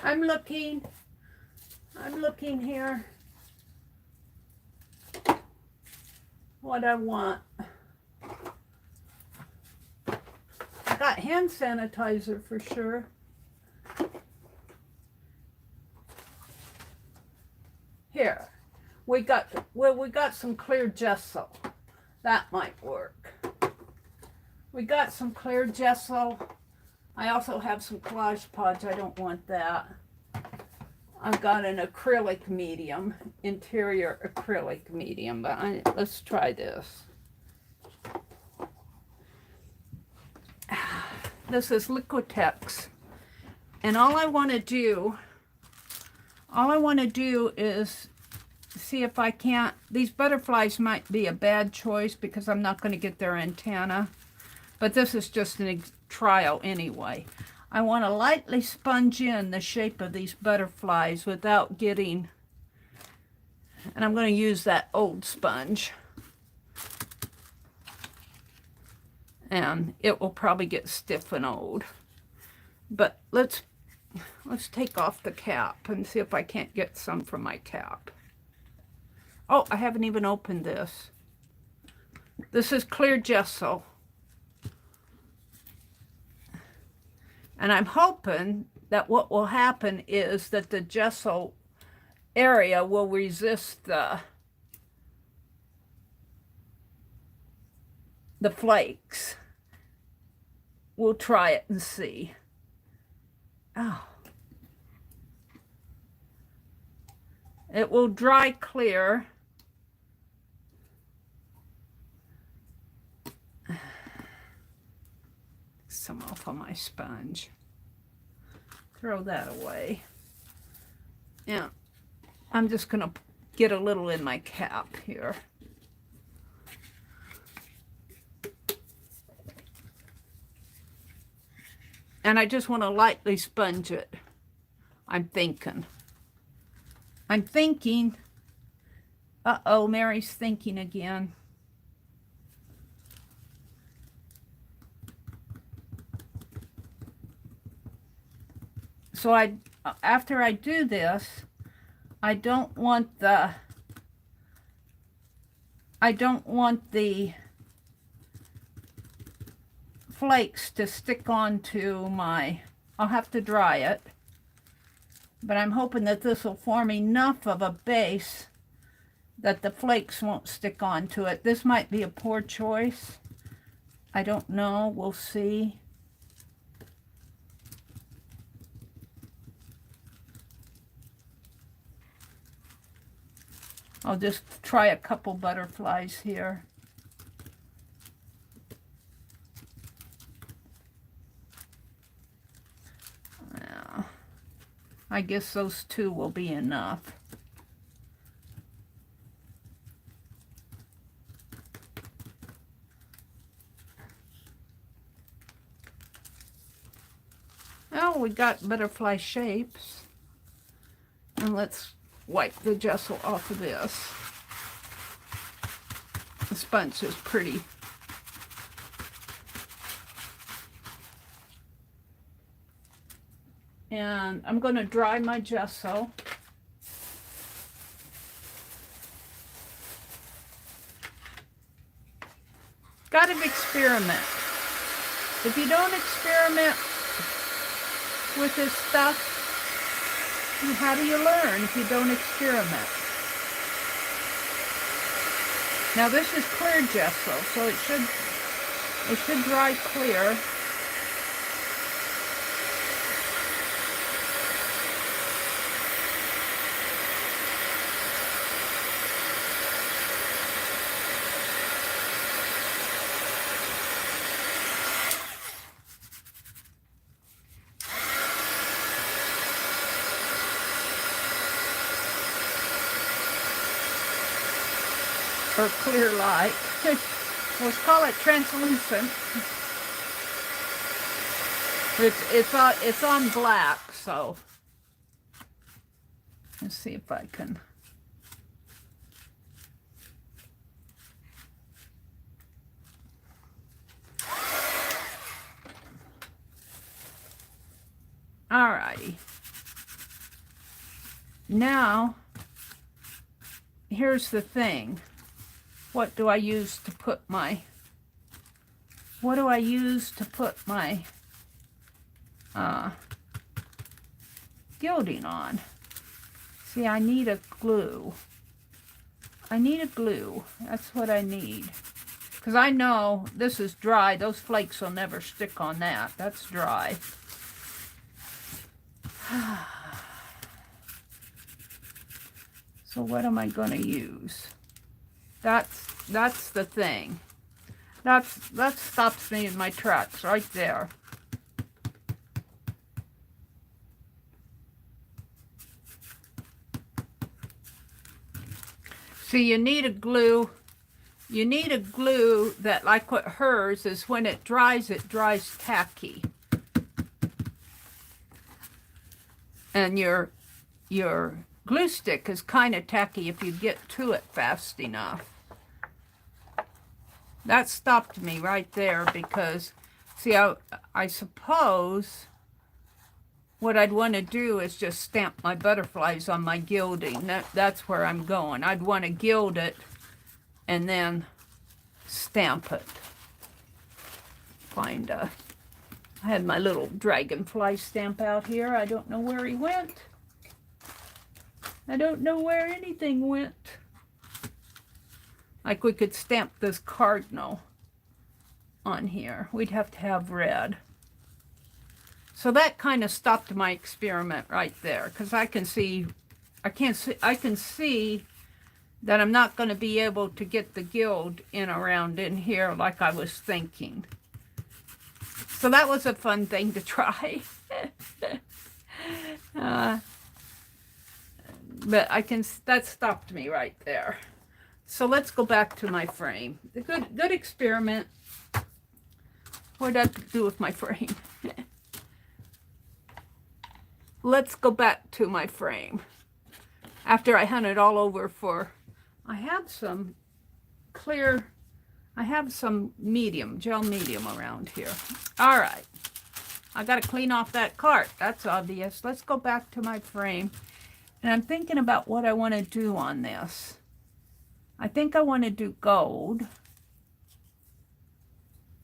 I'm looking here what I want. I got hand sanitizer for sure. Here, we got some clear gesso. That might work. We got some clear gesso. I also have some collage pods. I don't want that. I've got an acrylic medium, interior acrylic medium, but let's try this. This is Liquitex, and all I want to do is see if I can't. These butterflies might be a bad choice because I'm not going to get their antenna, but this is just a trial anyway. I want to lightly sponge in the shape of these butterflies without getting, and I'm going to use that old sponge, and it will probably get stiff and old. But let's take off the cap and see if I can't get some from my cap. Oh, I haven't even opened this. This is clear gesso. And I'm hoping that what will happen is that the gesso area will resist the flakes. We'll try it and see. Oh. It will dry clear. Some off on my sponge. Throw that away. Yeah, I'm just going to get a little in my cap here. And I just want to lightly sponge it. I'm thinking. Uh-oh, Mary's thinking again. So after I do this, I don't want the flakes to stick onto my, I'll have to dry it, but I'm hoping that this will form enough of a base that the flakes won't stick onto it. This might be a poor choice. I don't know, we'll see. I'll just try a couple butterflies here. Well, I guess those two will be enough. Well, we got butterfly shapes. And let's wipe the gesso off of this. The sponge is pretty. And I'm going to dry my gesso. Got to experiment. If you don't experiment with this stuff, how do you learn if you don't experiment? Now this is clear gesso, so it should dry clear. Or clear light. Let's call it translucent. It's on black, so let's see if I can. Alrighty. now, here's the thing. What do I use to put my, gilding on? See, I need a glue. That's what I need. Because I know this is dry. Those flakes will never stick on that. That's dry. So what am I going to use? That's the thing. That stops me in my tracks right there. See, you need a glue. You need a glue that, like what hers is, when it dries tacky. And your glue stick is kind of tacky if you get to it fast enough. That stopped me right there because, see, I suppose what I'd want to do is just stamp my butterflies on my gilding. That's where I'm going. I'd want to gild it and then stamp it. I had my little dragonfly stamp out here. I don't know where he went. I don't know where anything went. Like we could stamp this cardinal on here. We'd have to have red. So that kind of stopped my experiment right there, because I can see that I'm not going to be able to get the gild around in here like I was thinking. So that was a fun thing to try. But that stopped me right there. So let's go back to my frame. The good experiment. What did I have to do with my frame? Let's go back to my frame. After I hunted all over I have some medium, gel medium around here. All right. I got to clean off that cart. That's obvious. Let's go back to my frame. And I'm thinking about what I want to do on this. I think I want to do gold.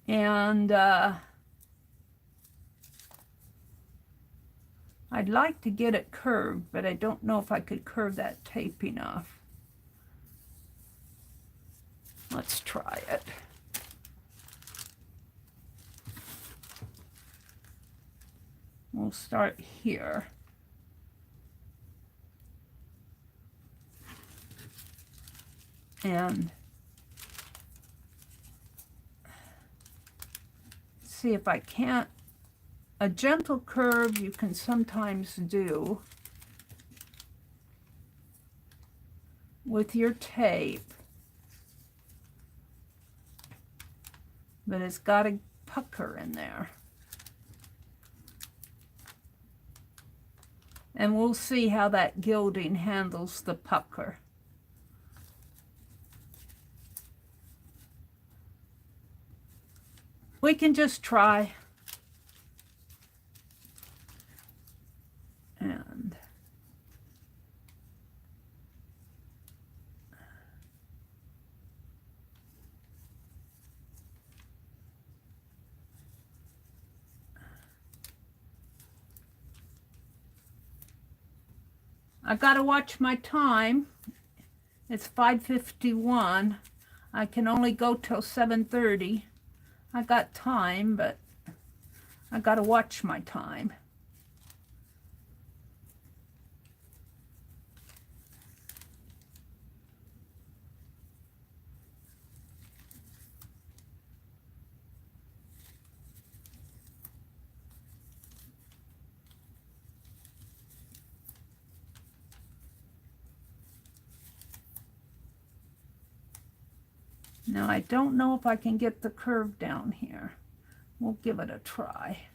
And I'd like to get it curved, but I don't know if I could curve that tape enough. Let's try it. We'll start here. And see if I can't. A gentle curve you can sometimes do with your tape, but it's got a pucker in there. And we'll see how that gilding handles the pucker. We can just try. And I've got to watch my time. It's 5:51. I can only go till 7:30. I got time, but I got to watch my time. Now, I don't know if I can get the curve down here. We'll give it a try.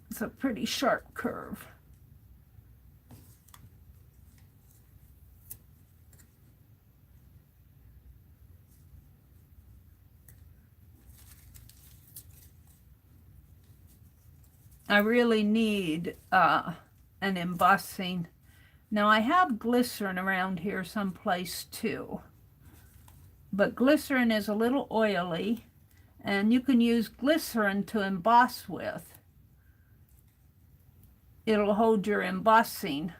It's a pretty sharp curve. I really need an embossing Now I have glycerin around here someplace too, but glycerin is a little oily, and you can use glycerin to emboss with. It'll hold your embossing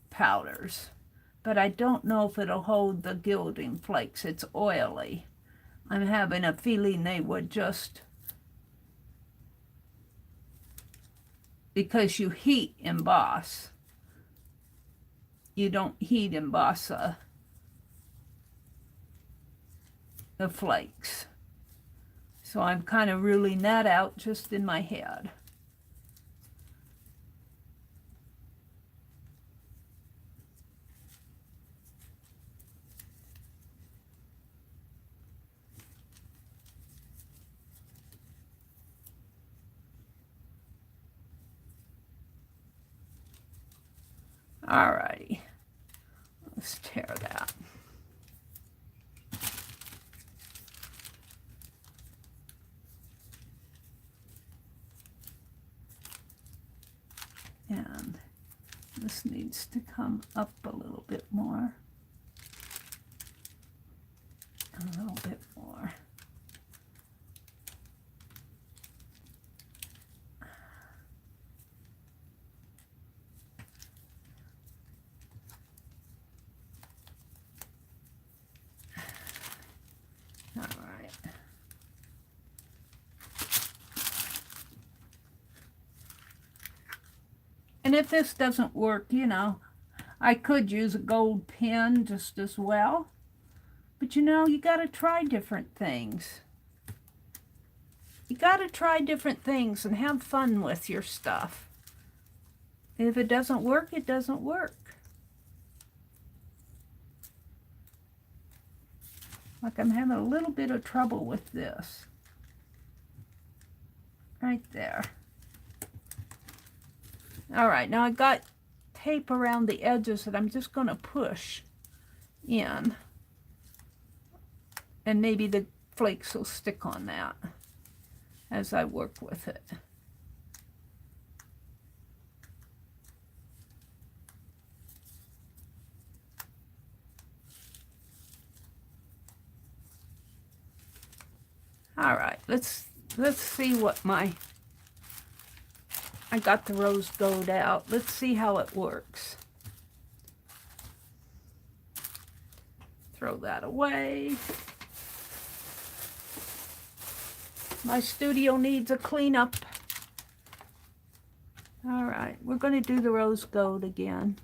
powders, but I don't know if it'll hold the gilding flakes. It's oily. I'm having a feeling they would just, because you heat emboss. You don't heat emboss the flakes. So I'm kind of ruling that out just in my head. Alrighty, let's tear that. And this needs to come up a little bit more. A little bit more. All right. And if this doesn't work, you know, I could use a gold pen just as well. But you know, you got to try different things. You got to try different things and have fun with your stuff. If it doesn't work, it doesn't work. Like I'm having a little bit of trouble with this. Right there. All right, now I got tape around the edges that I'm just going to push in. And maybe the flakes will stick on that as I work with it. All right, let's see what I got the rose gold out. Let's see how it works. Throw that away. My studio needs a cleanup. All right, we're going to do the rose gold again.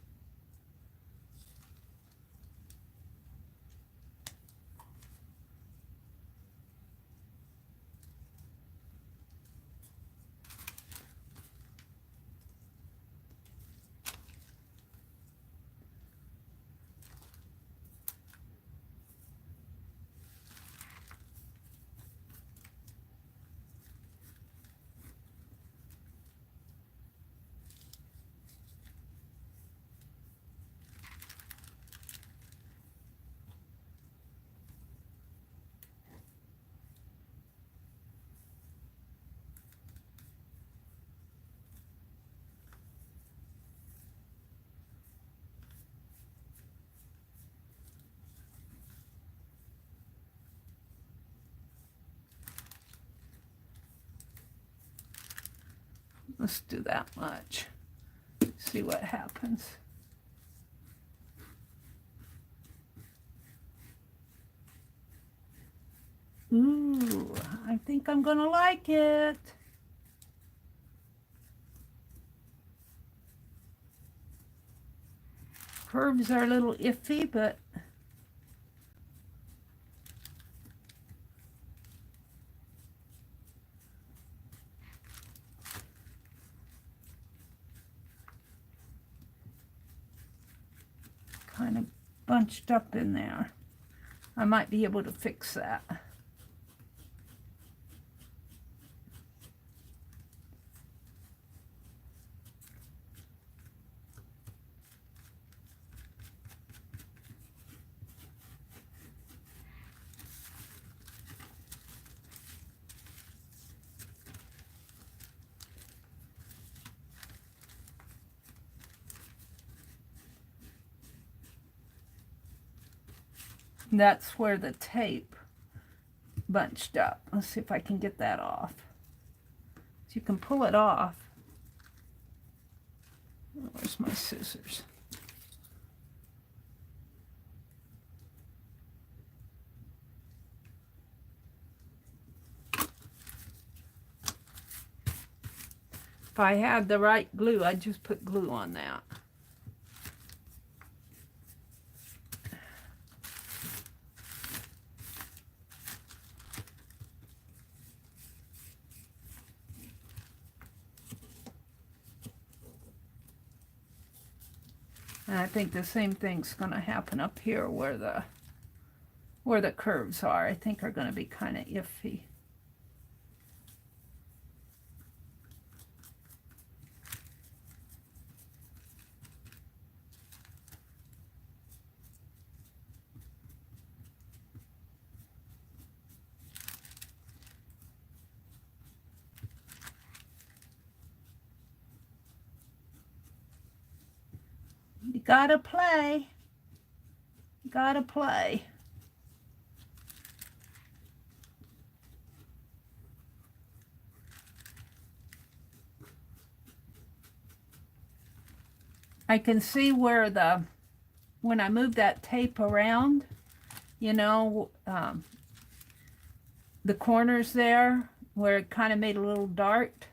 Let's do that much. See what happens. Ooh, I think I'm gonna like it. Curves are a little iffy, but kind of bunched up in there. I might be able to fix that. That's where the tape bunched up. Let's see if I can get that off. So you can pull it off. Where's my scissors? If I had the right glue, I'd just put glue on that. And I think the same thing's going to happen up here where the curves are. I think are going to be kind of iffy. You gotta play. You gotta play. I can see where when I move that tape around, you know, the corners there where it kind of made a little dart,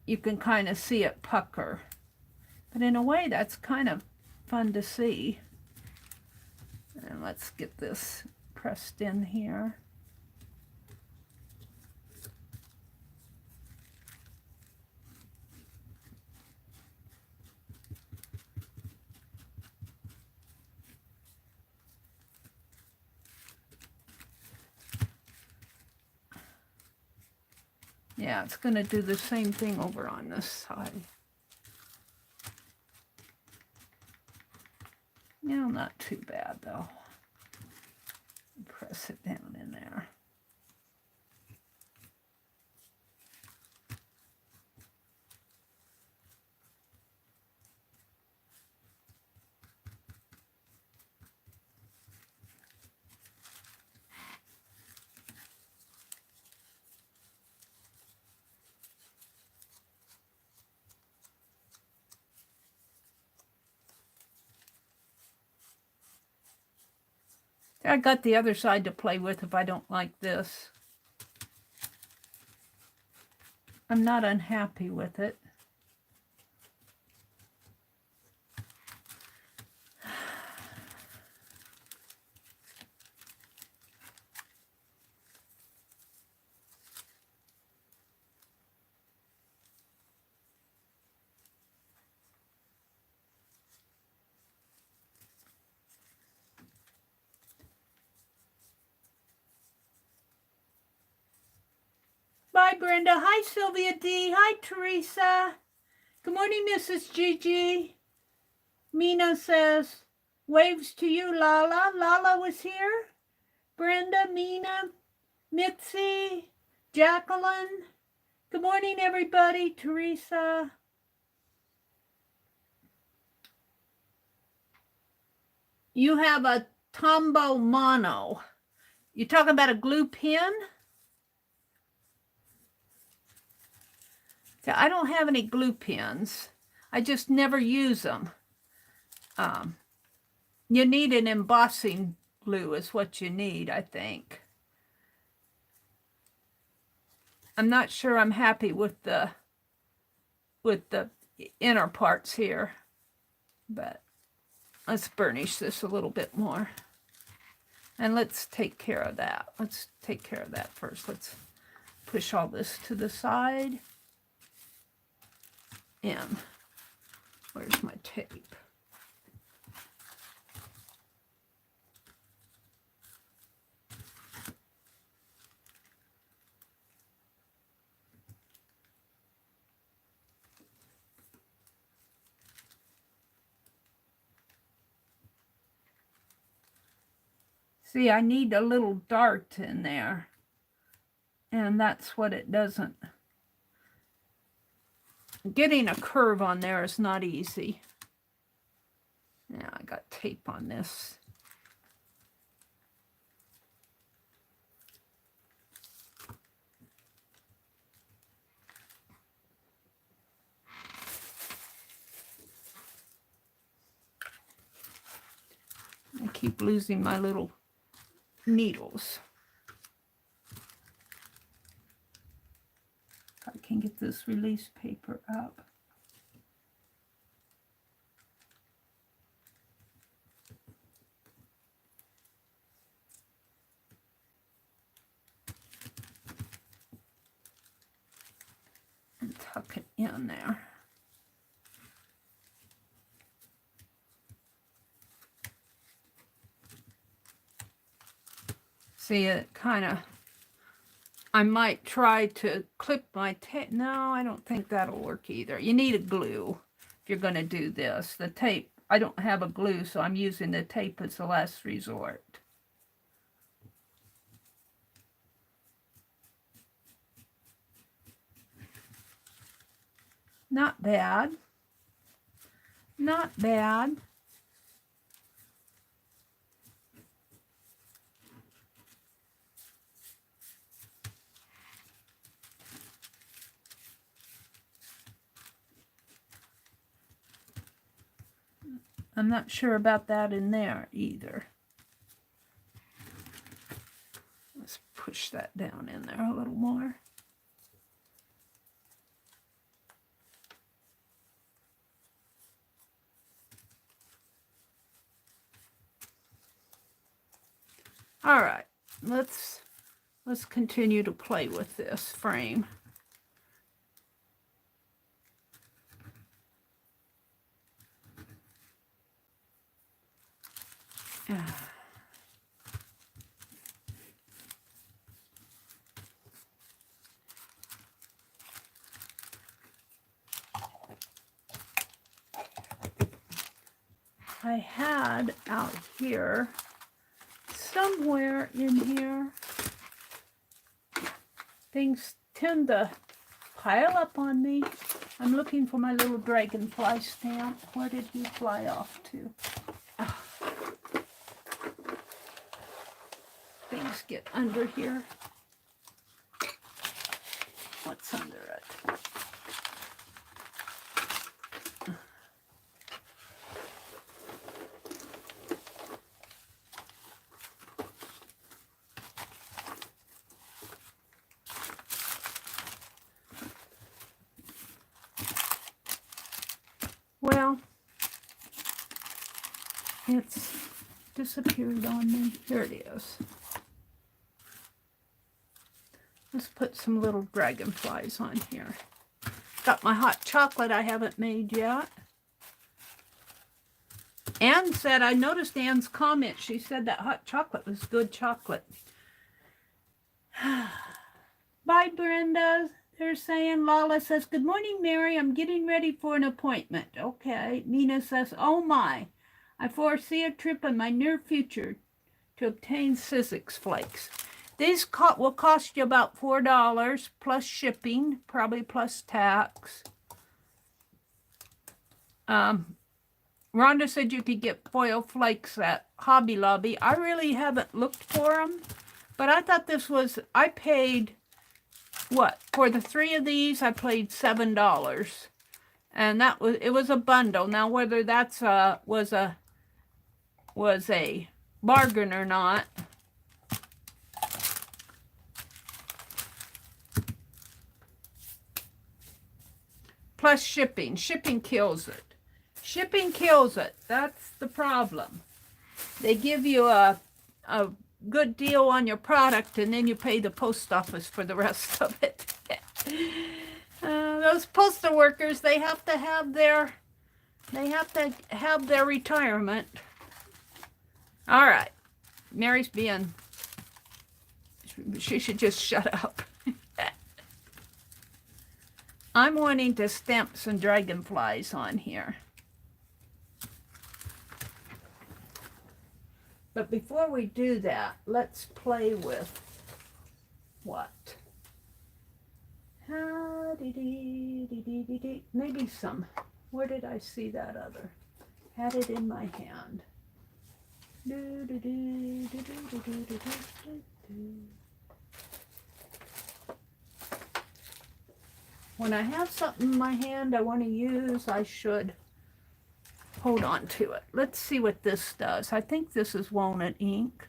you can kind of see it pucker. But in a way, that's kind of fun to see. And let's get this pressed in here. Yeah, it's going to do the same thing over on this side. Yeah, not too bad though. Press it down in there. I got the other side to play with if I don't like this. I'm not unhappy with it. Bye, Brenda. Hi, Sylvia D. Hi, Teresa. Good morning, Mrs. Gigi. Mina says, waves to you, Lala. Lala was here. Brenda, Mina, Mitzi, Jacqueline. Good morning, everybody. Teresa. You have a Tombow Mono. You talking about a glue pen? I don't have any glue pens. I just never use them. You need an embossing glue is what you need, I think. I'm not sure I'm happy with the inner parts here, but let's burnish this a little bit more. And let's take care of that. Let's take care of that first. Let's push all this to the side. And where's my tape? See, I need a little dart in there. And that's what it doesn't. Getting a curve on there is not easy. Now I got tape on this. keep losing my little needles. If I can get this release paper up. And tuck it in there. See, it kind of, I might try to clip my tape. No, I don't think that'll work either. You need a glue if you're going to do this. The tape, I don't have a glue, so I'm using the tape as the last resort. Not bad. Not bad. I'm not sure about that in there either. Let's push that down in there a little more. All right, let's continue to play with this frame. I had out here, somewhere in here, things tend to pile up on me. I'm looking for my little dragonfly stamp. Where did he fly off to? Oh. Things get under here. What's under it? Well, it's disappeared on me. Here it is. Let's put some little dragonflies on here. Got my hot chocolate I haven't made yet. Anne said, I noticed Anne's comment. She said that hot chocolate was good chocolate. Bye, Brenda. They're saying, Lala says, good morning, Mary. I'm getting ready for an appointment. Okay. Nina says, oh my. I foresee a trip in my near future to obtain Sizzix flakes. These will cost you about $4 plus shipping, probably plus tax. Rhonda said you could get foil flakes at Hobby Lobby. I really haven't looked for them, but I thought this was, I paid, what, for the 3 of these, I paid $7. And that was, it was a bundle. Now, whether that's was a bargain or not, plus shipping. Shipping kills it. Shipping kills it. That's the problem. They give you a good deal on your product, and then you pay the post office for the rest of it. Those postal workers, they have to have their retirement. All right. Mary's being, she should just shut up. I'm wanting to stamp some dragonflies on here. But before we do that, let's play with what? Maybe some. Where did I see that other? Had it in my hand. When I have something in my hand I want to use, I should hold on to it. Let's see what this does. I think this is walnut ink.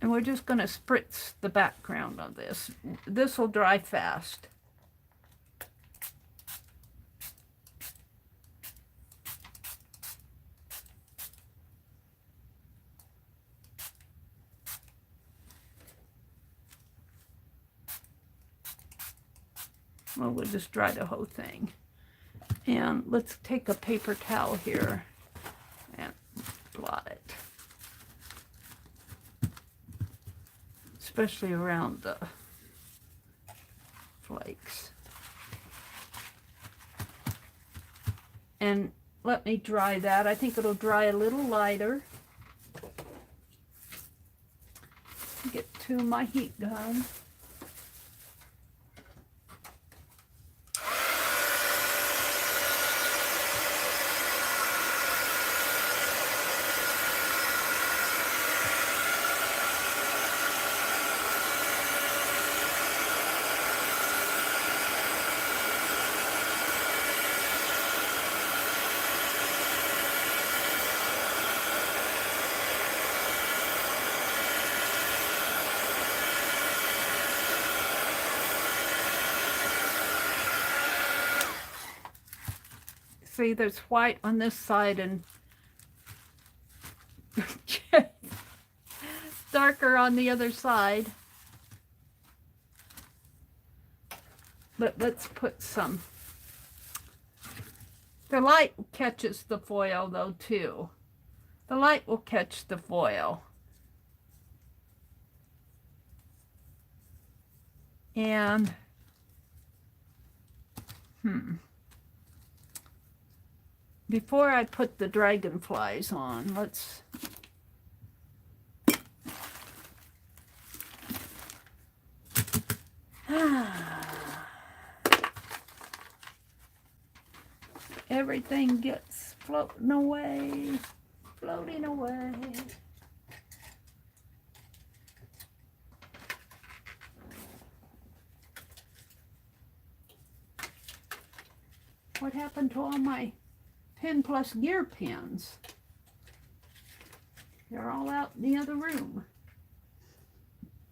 And we're just going to spritz the background on this. This will dry fast. Well, we'll just dry the whole thing. And let's take a paper towel here and blot it. Especially around the flakes. And let me dry that. I think it'll dry a little lighter. Get to my heat gun. See, there's white on this side and darker on the other side. But let's put some. The light catches the foil though too. The light will catch the foil. And before I put the dragonflies on, let's everything gets floating away. What happened to all my Pen Plus Gear pens? They're all out in the other room.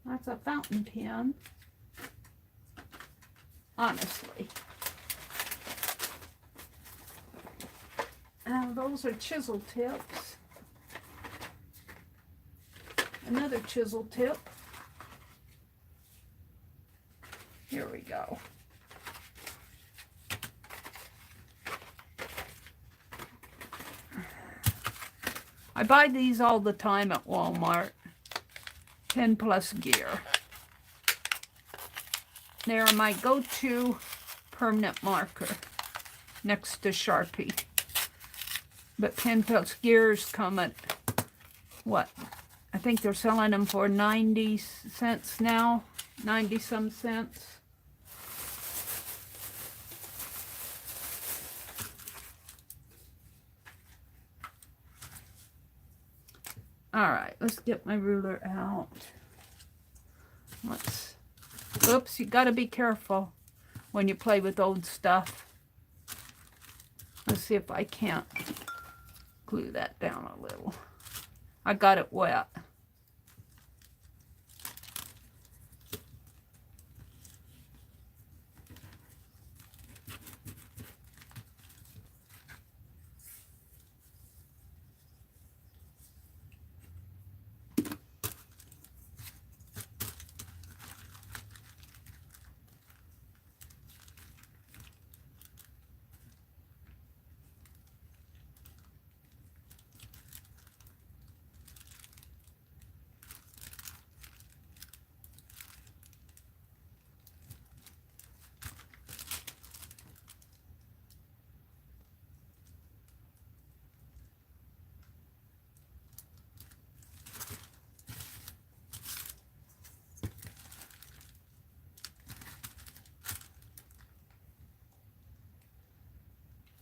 That's a fountain pen. Honestly. Those are chisel tips. Another chisel tip. Here we go. I buy these all the time at Walmart. Pen Plus Gear. They're my go-to permanent marker next to Sharpie. But Pen Plus Gears come at, what? I think they're selling them for 90 cents now. 90 some cents. All right, let's get my ruler out. Oops, you gotta be careful when you play with old stuff. Let's see if I can't glue that down a little. I got it wet.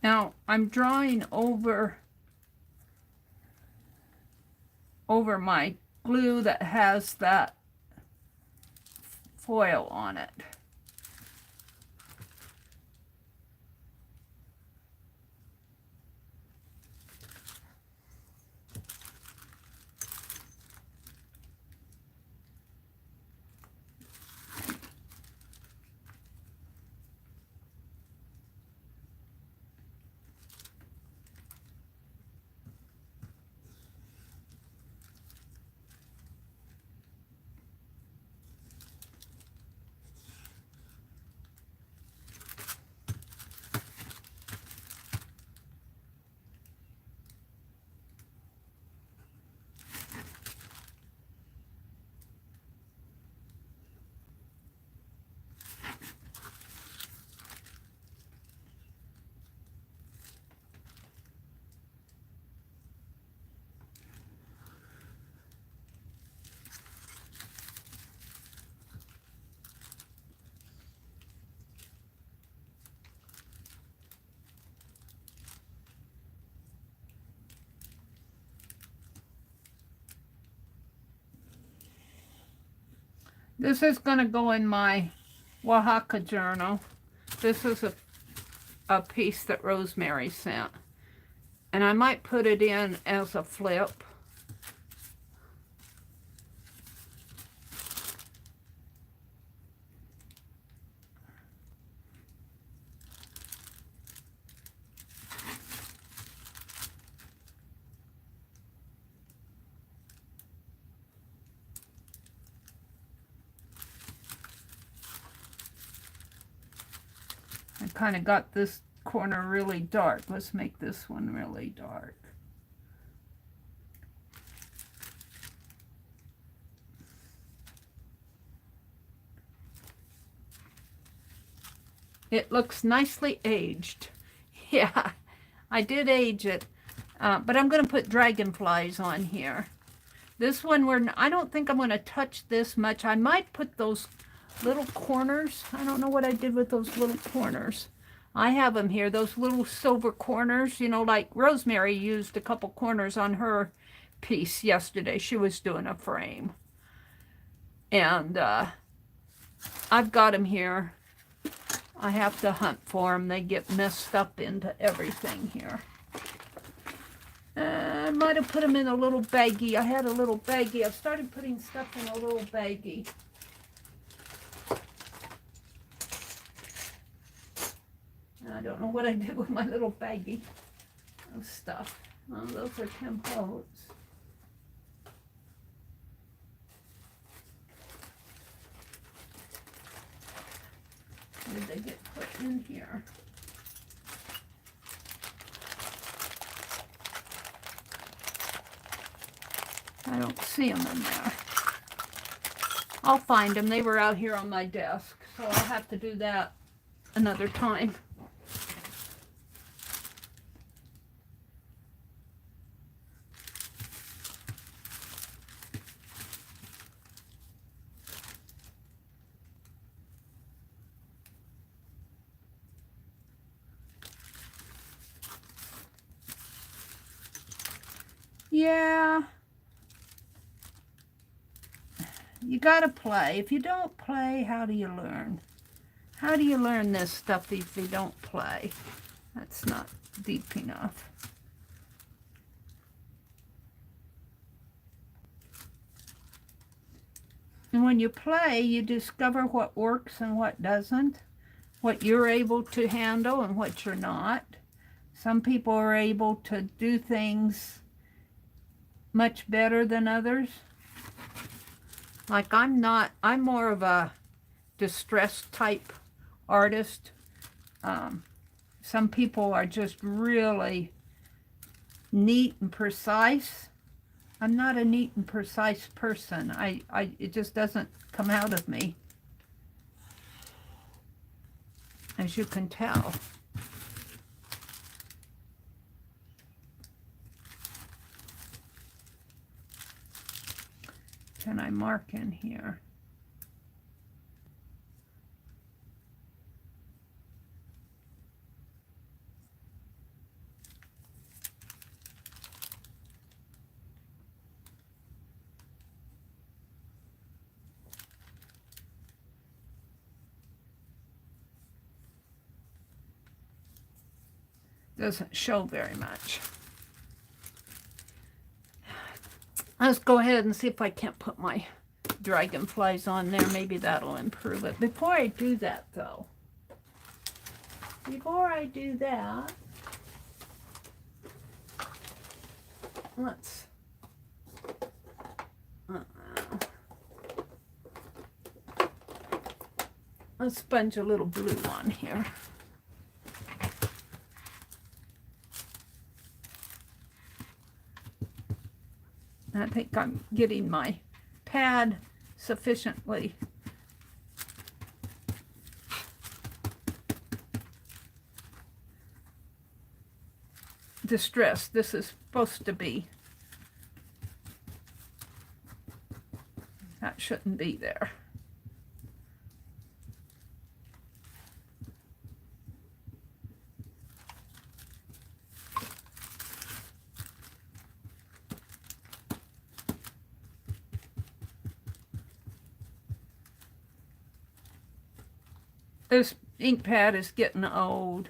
Now, I'm drawing over my glue that has that foil on it. This is going to go in my Oaxaca journal. This is a piece that Rosemary sent. And I might put it in as a flip. I kind of got this corner really dark. Let's make this one really dark. It looks nicely aged. Yeah, I did age it. But I'm going to put dragonflies on here. This one, I don't think I'm going to touch this much. I might put those little corners. I don't know what I did with those little corners. I have them here, those little silver corners, you know, like Rosemary used a couple corners on her piece yesterday. She was doing a frame. And I've got them here. I have to hunt for them. They get messed up into everything here. I might have put them in a little baggie. I had a little baggie. I've started putting stuff in a little baggie. I don't know what I did with my little baggie of stuff. Oh, those are tempos. Did they get put in here? I don't see them in there. I'll find them. They were out here on my desk, so I'll have to do that another time. Yeah. You gotta play. If you don't play, how do you learn? How do you learn this stuff if you don't play? That's not deep enough. And when you play, you discover what works and what doesn't, what you're able to handle and what you're not. Some people are able to do things much better than others. Like I'm more of a distressed type artist. Some people are just really neat and precise. I'm not a neat and precise person. It just doesn't come out of me, as you can tell. Can I mark in here? Doesn't show very much. Let's go ahead and see if I can't put my dragonflies on there. Maybe that'll improve it. Before I do that, though, let's sponge a little blue on here. I think I'm getting my pad sufficiently distressed. This is supposed to be. That shouldn't be there. This ink pad is getting old.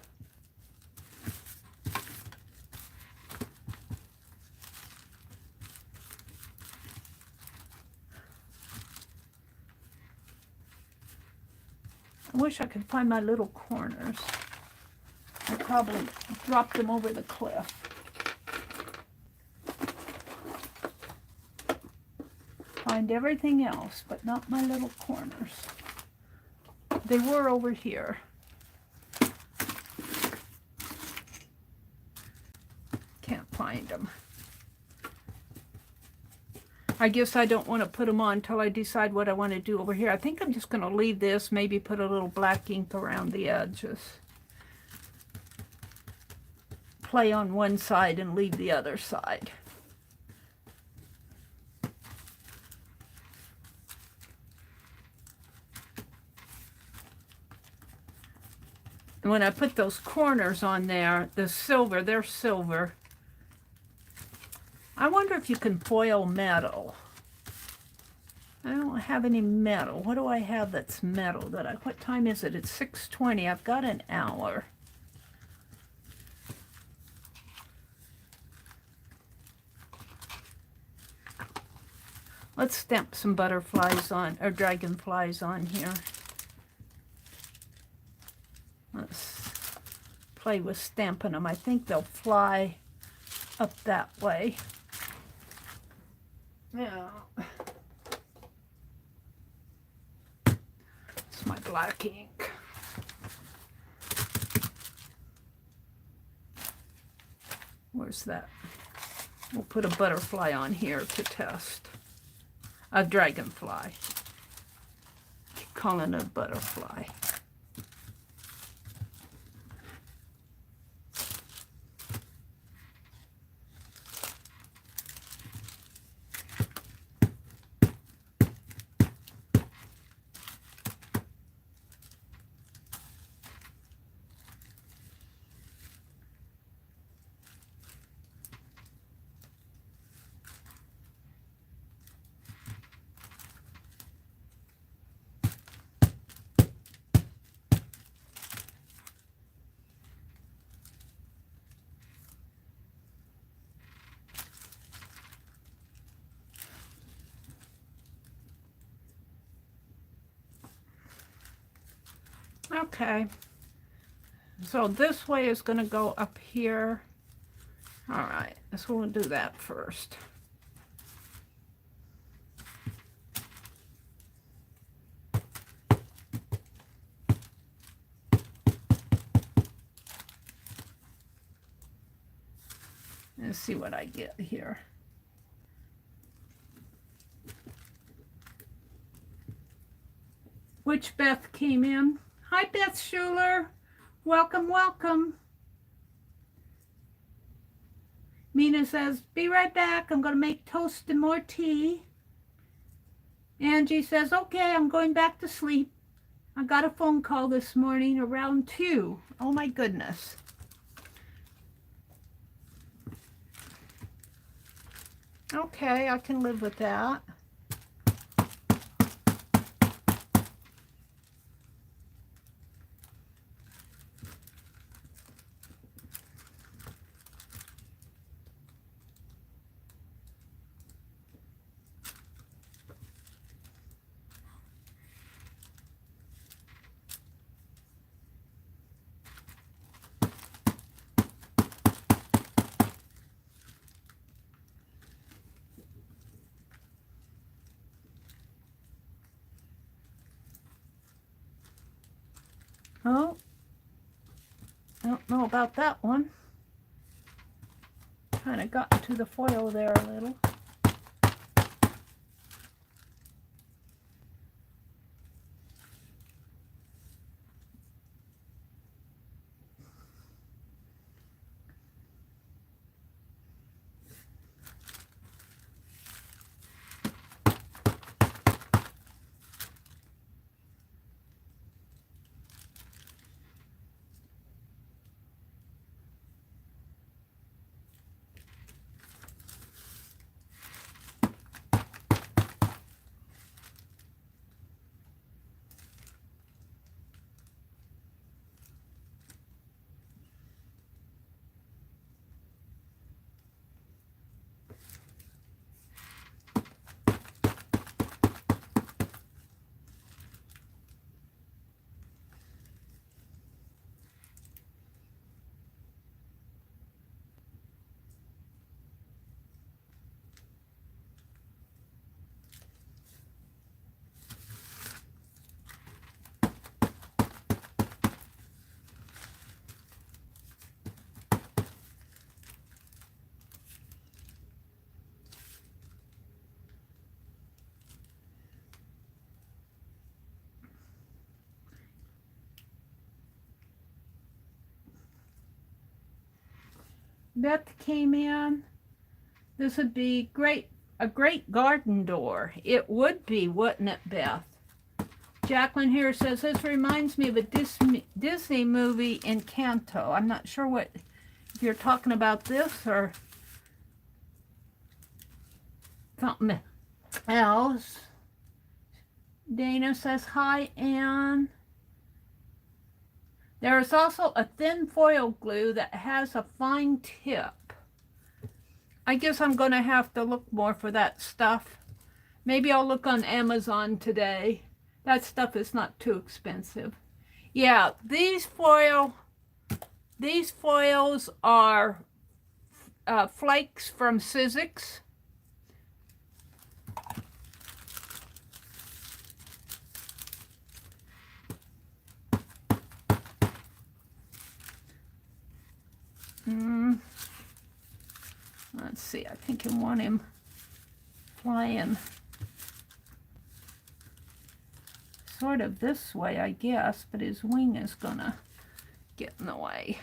I wish I could find my little corners. I probably dropped them over the cliff. Find everything else, but not my little corners. They were over here. Can't find them. I guess I don't want to put them on until I decide what I want to do over here. I think I'm just going to leave this, maybe put a little black ink around the edges. Play on one side and leave the other side. And when I put those corners on there, the silver, they're silver. I wonder if you can foil metal. I don't have any metal. What do I have that's metal? What time is it? It's 6:20. I've got an hour. Let's stamp some butterflies on, or dragonflies on here. Let's play with stamping them. I think they'll fly up that way. Now, it's my black ink. Where's that? We'll put a butterfly on here to test. A dragonfly. Keep calling it a butterfly. Okay, so this way is going to go up here. All right, so we'll do that first. Let's see what I get here. Which Beth came in? Hi, Beth Schuler. Welcome, welcome. Mina says, be right back. I'm going to make toast and more tea. Angie says, okay, I'm going back to sleep. I got a phone call this morning around 2. Oh, my goodness. Okay, I can live with that. Oh, I don't know about that one. Kind of got to the foil there a little. Beth came in. This would be a great garden door. It would be, wouldn't it, Beth? Jacqueline here says, this reminds me of a Disney movie, Encanto. I'm not sure if you're talking about this or something else. Dana says, hi, Anne. There is also a thin foil glue that has a fine tip. I guess I'm going to have to look more for that stuff. Maybe I'll look on Amazon today. That stuff is not too expensive. Yeah, these foils are Flakes from Sizzix. Let's see, I think I want him flying sort of this way, I guess, but his wing is gonna get in the way.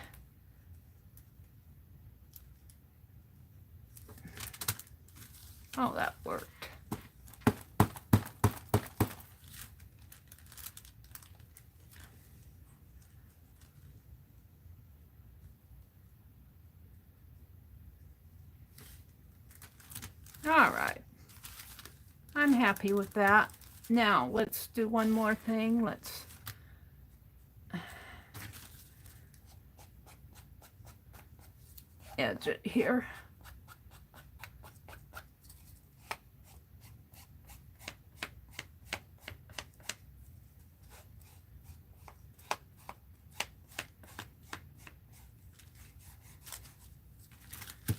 Oh, that worked. All right, I'm happy with that. Now let's do one more thing. Let's edge it here.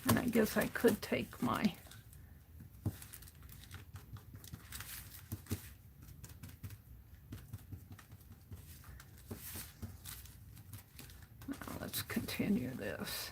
And I guess I could take my continue this.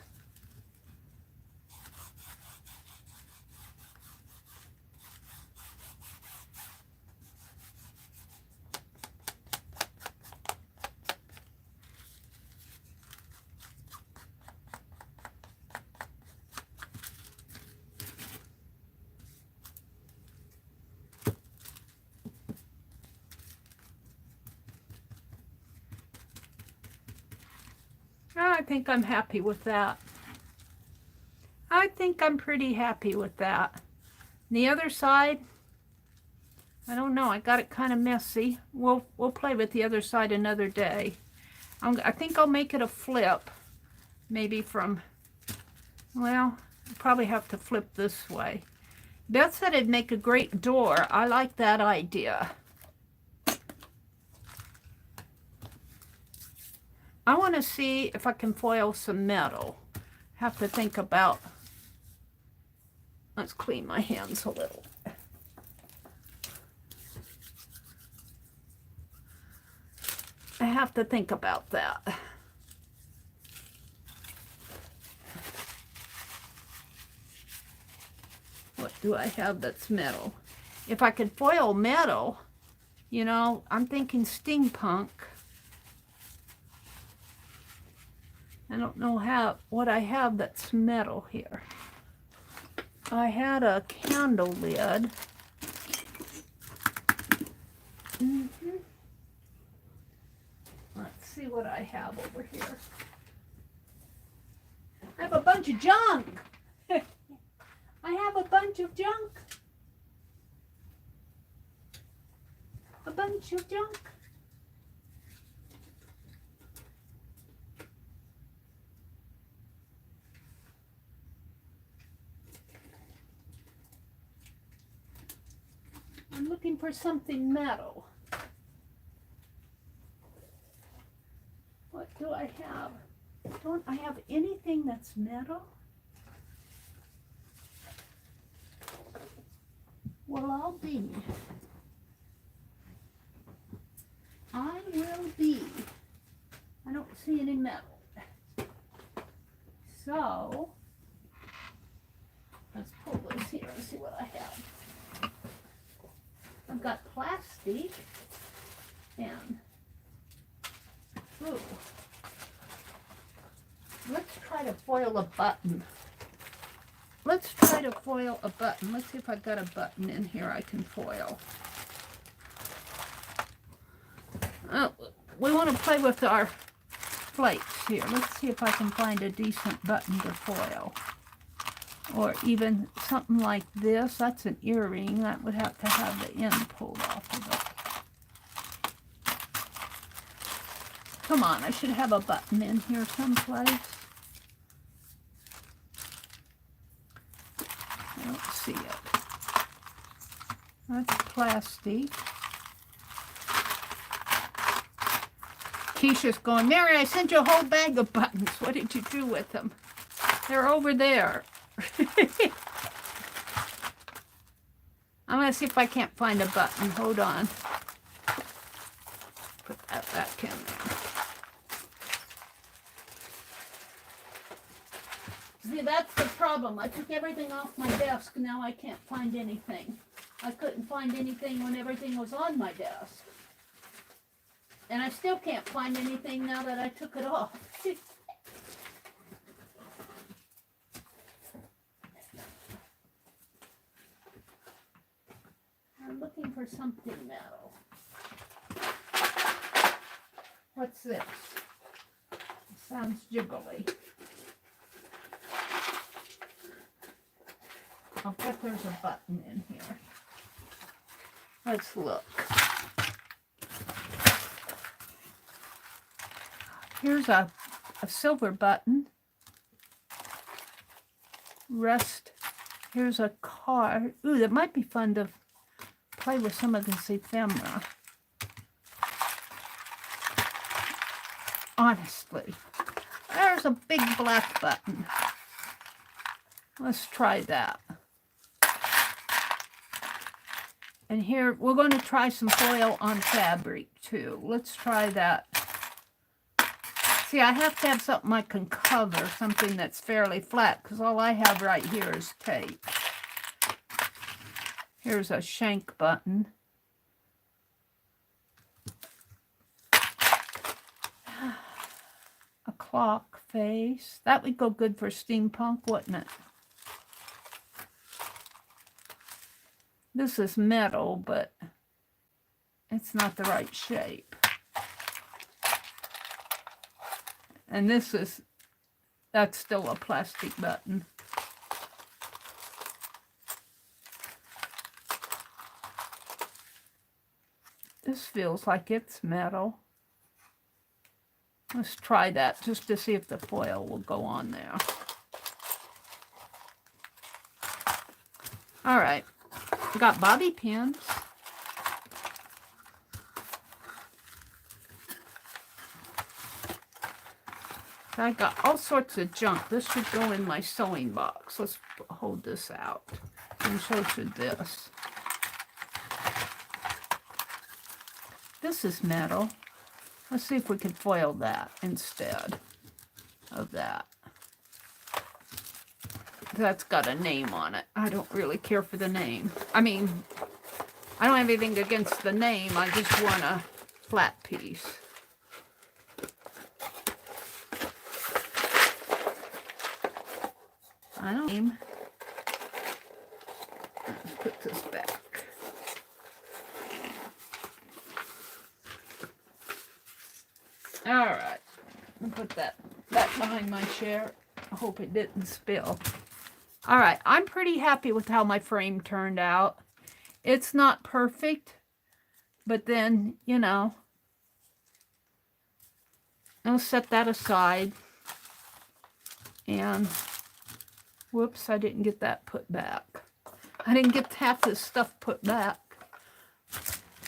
I think I'm happy with that. I think I'm pretty happy with that. The other side, I don't know. I got it kind of messy. We'll play with the other side another day. I think I'll make it a flip, maybe from. Well, I'll probably have to flip this way. Beth said it'd make a great door. I like that idea. I want to see if I can foil some metal. Have to think about. Let's clean my hands a little. I have to think about that. What do I have that's metal? If I could foil metal, you know, I'm thinking steampunk. I don't know what I have that's metal here. I had a candle lid. Let's see what I have over here. I have a bunch of junk. I have a bunch of junk. A bunch of junk. I'm looking for something metal. What do I have? Don't I have anything that's metal? Well, I'll be. I will be. I don't see any metal. So, let's pull this here and see what I have. I've got plastic and, ooh, let's try try to foil a button. Let's try to foil a button. Let's see if I've got a button in here I can foil. Oh, we want to play with our flakes here. Let's see if I can find a decent button to foil. Or even something like this. That's an earring. That would have to have the end pulled off of it. Come on, I should have a button in here someplace. I don't see it. That's plastic. Keisha's going, Mary, I sent you a whole bag of buttons. What did you do with them? They're over there. I'm going to see if I can't find a button. Hold on. Put that back in there. See, that's the problem. I took everything off my desk. Now I can't find anything. I couldn't find anything when everything was on my desk. And I still can't find anything now that I took it off. I'm looking for something metal. What's this? It sounds jiggly. I'll bet there's a button in here. Let's look. Here's a silver button. Rest. Here's a card. Ooh, that might be fun to play with some of this ephemera. Honestly. There's a big black button. Let's try that. And here, we're going to try some foil on fabric too. Let's try that. See, I have to have something I can cover, something that's fairly flat, because all I have right here is tape. Here's a shank button. A clock face. That would go good for steampunk, wouldn't it? This is metal, but it's not the right shape. And that's still a plastic button. This feels like it's metal. Let's try that just to see if the foil will go on there. All right, we got bobby pins. I got all sorts of junk. This should go in my sewing box. Let's hold this out. And so should this. This is metal. Let's see if we can foil that instead of that. That's got a name on it. I don't really care for the name. I mean, I don't have anything against the name. I just want a flat piece. I don't know. Let's put this back. All right. I'll put that behind my chair. I hope it didn't spill. All right. I'm pretty happy with how my frame turned out. It's not perfect, but then, you know, I'll set that aside. And whoops, I didn't get that put back. I didn't get half this stuff put back.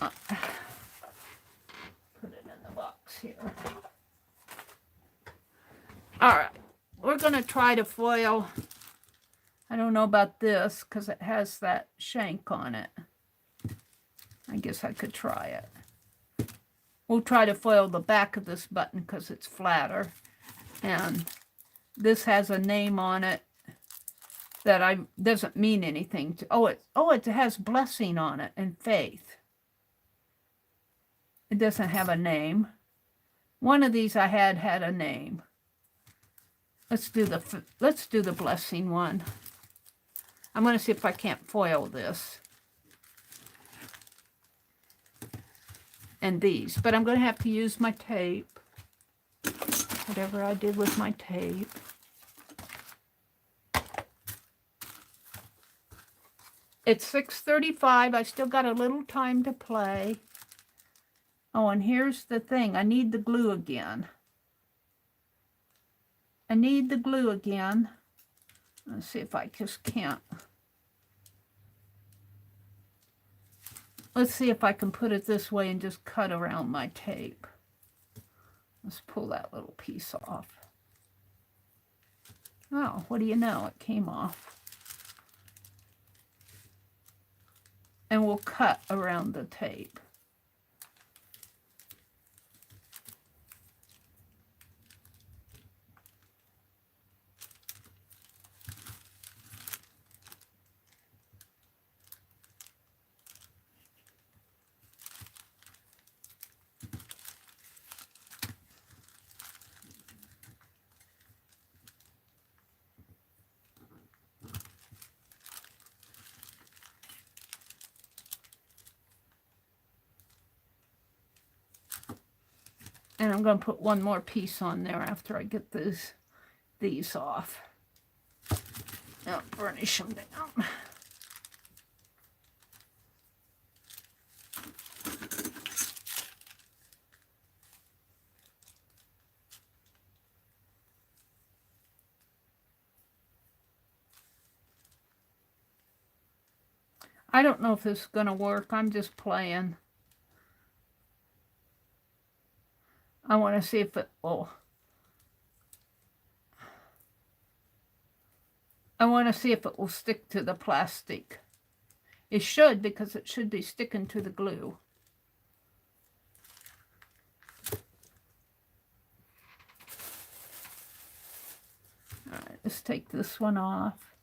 Put it in the box here. All right, we're going to try to foil. I don't know about this because it has that shank on it. I guess I could try it. We'll try to foil the back of this button because it's flatter. And this has a name on it that doesn't mean anything to. It has blessing on it and faith. It doesn't have a name. One of these I had a name. Let's do the blessing one. I'm going to see if I can't foil this. And these, but I'm going to have to use my tape. Whatever I did with my tape. It's 6:35. I still got a little time to play. Oh, and here's the thing. I need the glue again. I need the glue again. Let's see if I just can't. Let's see if I can put it this way and just cut around my tape. Let's pull that little piece off. Oh, what do you know? It came off. And we'll cut around the tape. And I'm going to put one more piece on there after I get these off. Now burnish them down. I don't know if this is going to work. I'm just playing. I want to see if it will. I want to see if it will stick to the plastic. It should, because it should be sticking to the glue. All right, let's take this one off.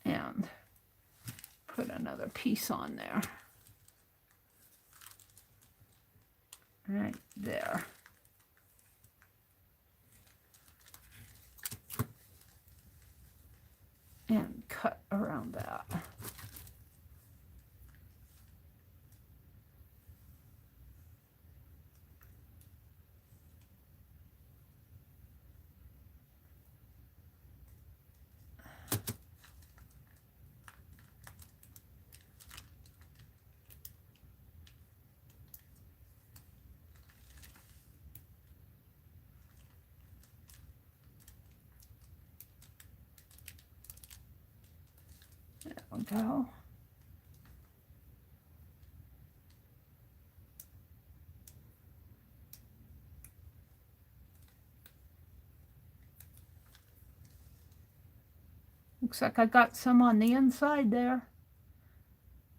And put another piece on there. Right there. And cut around that. There we go. Looks like I got some on the inside there.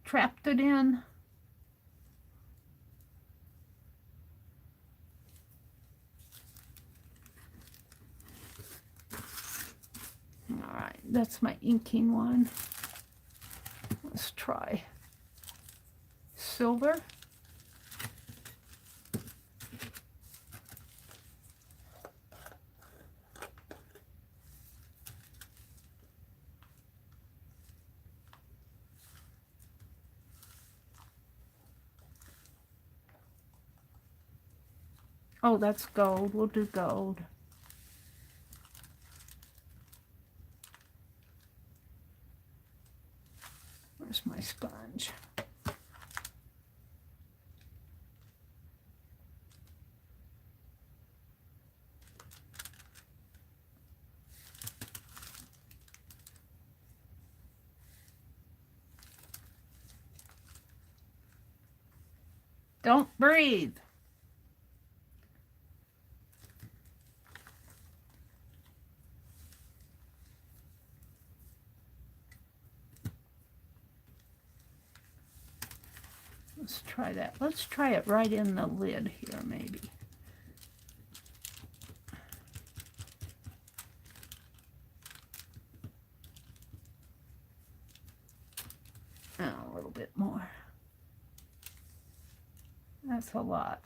Trapped it in. All right, that's my inking one. Let's try silver. Oh, that's gold. We'll do gold. Where's my sponge? Don't breathe. Let's try that. Let's try it right in the lid here, maybe. Oh, a little bit more. That's a lot.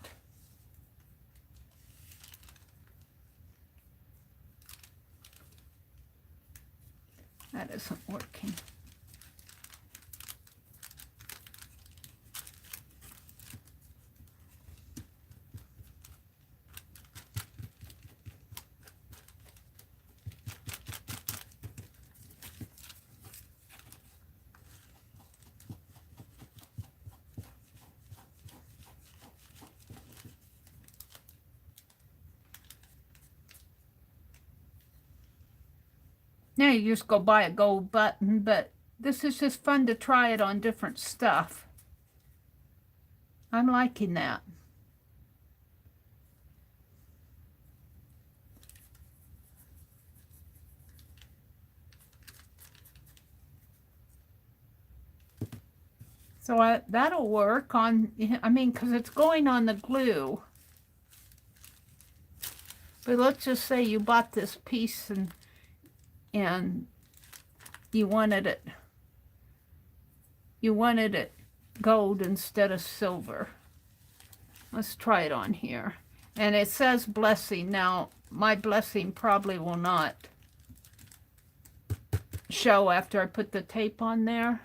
That isn't working. Now you just go buy a gold button, but this is just fun to try it on different stuff. I'm liking that. So that'll work on, I mean, because it's going on the glue. But let's just say you bought this piece and you wanted it gold instead of silver. Let's try it on here. And it says blessing. Now, my blessing probably will not show after I put the tape on there.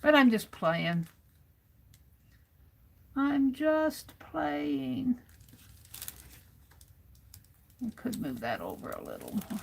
But I'm just playing. I'm just playing. I could move that over a little more.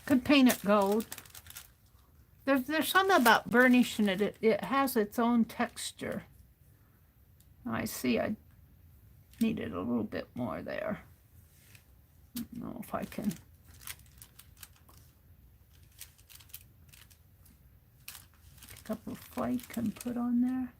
Could paint it gold. There's something about burnishing it. It has its own texture. I see I needed a little bit more there. I don't know if I can. Pick up a flake and put on there.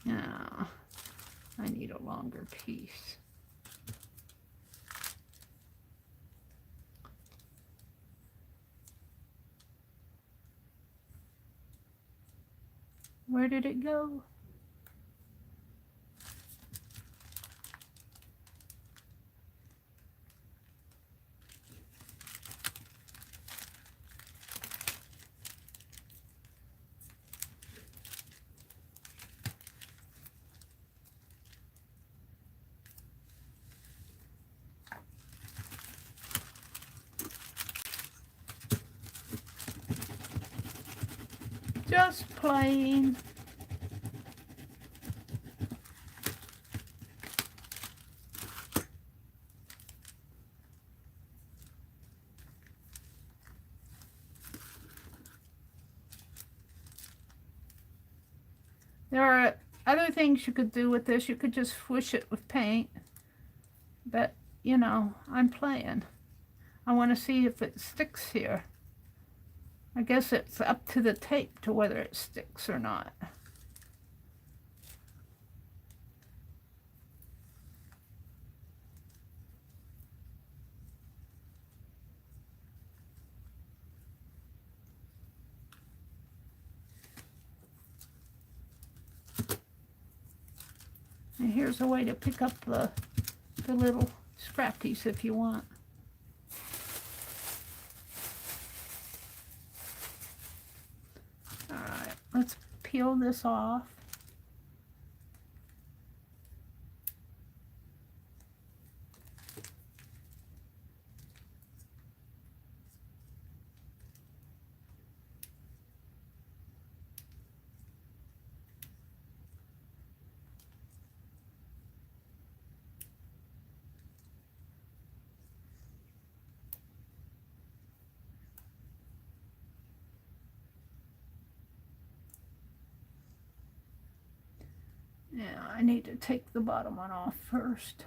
Now, I need a longer piece. Where did it go? Just playing. There are other things you could do with this. You could just swish it with paint. But, you know, I'm playing. I want to see if it sticks here. I guess it's up to the tape to whether it sticks or not. And here's a way to pick up the little scrappies if you want. let's peel this off. Yeah, I need to take the bottom one off first.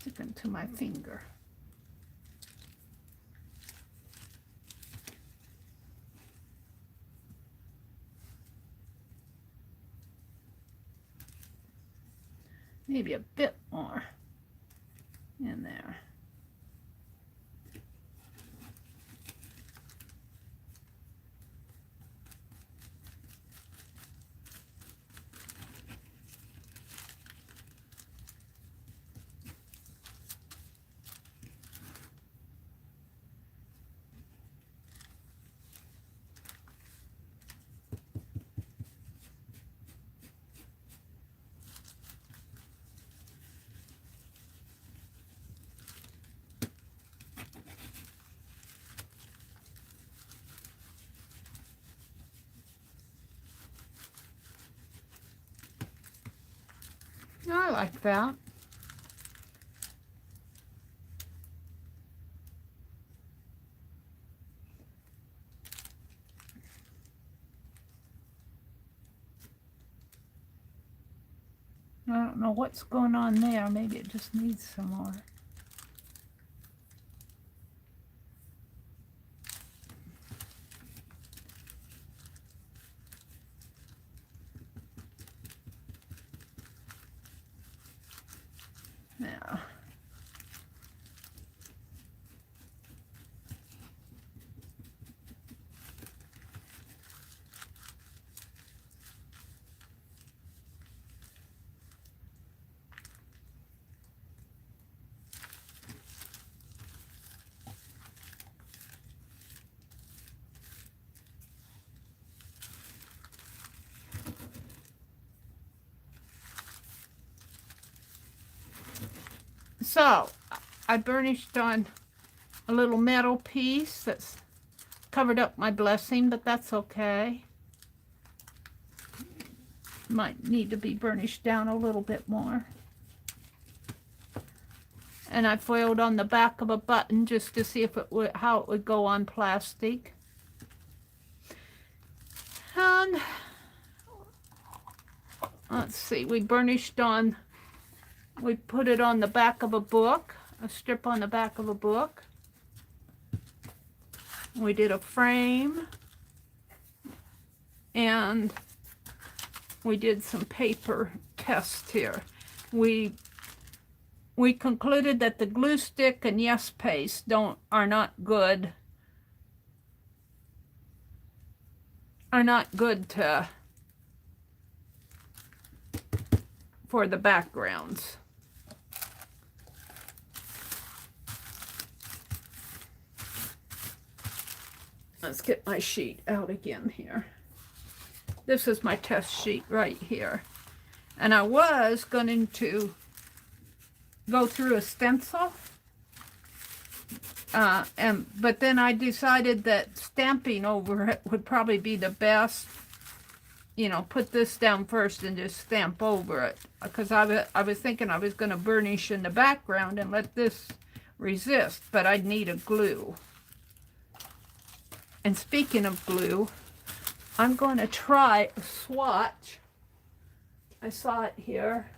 Sticking to my finger. Maybe a bit more in there. I like that. I don't know what's going on there. Maybe it just needs some more. Now, so I burnished on a little metal piece that's covered up my blessing, but that's okay. Might need to be burnished down a little bit more. And I foiled on the back of a button just to see if it would, how it would go on plastic. And let's see, we burnished on, we put it on the back of a book, a strip on the back of a book. We did a frame, and we did some paper tests here. We concluded that the glue stick and Yes Paste are not good for the backgrounds. Let's get my sheet out again here. This is my test sheet right here. And I was going to go through a stencil, but then I decided that stamping over it would probably be the best. you know, put this down first and just stamp over it. Because I was thinking I was going to burnish in the background and let this resist, but I'd need a glue. And speaking of glue, I'm going to try a swatch. I saw it here.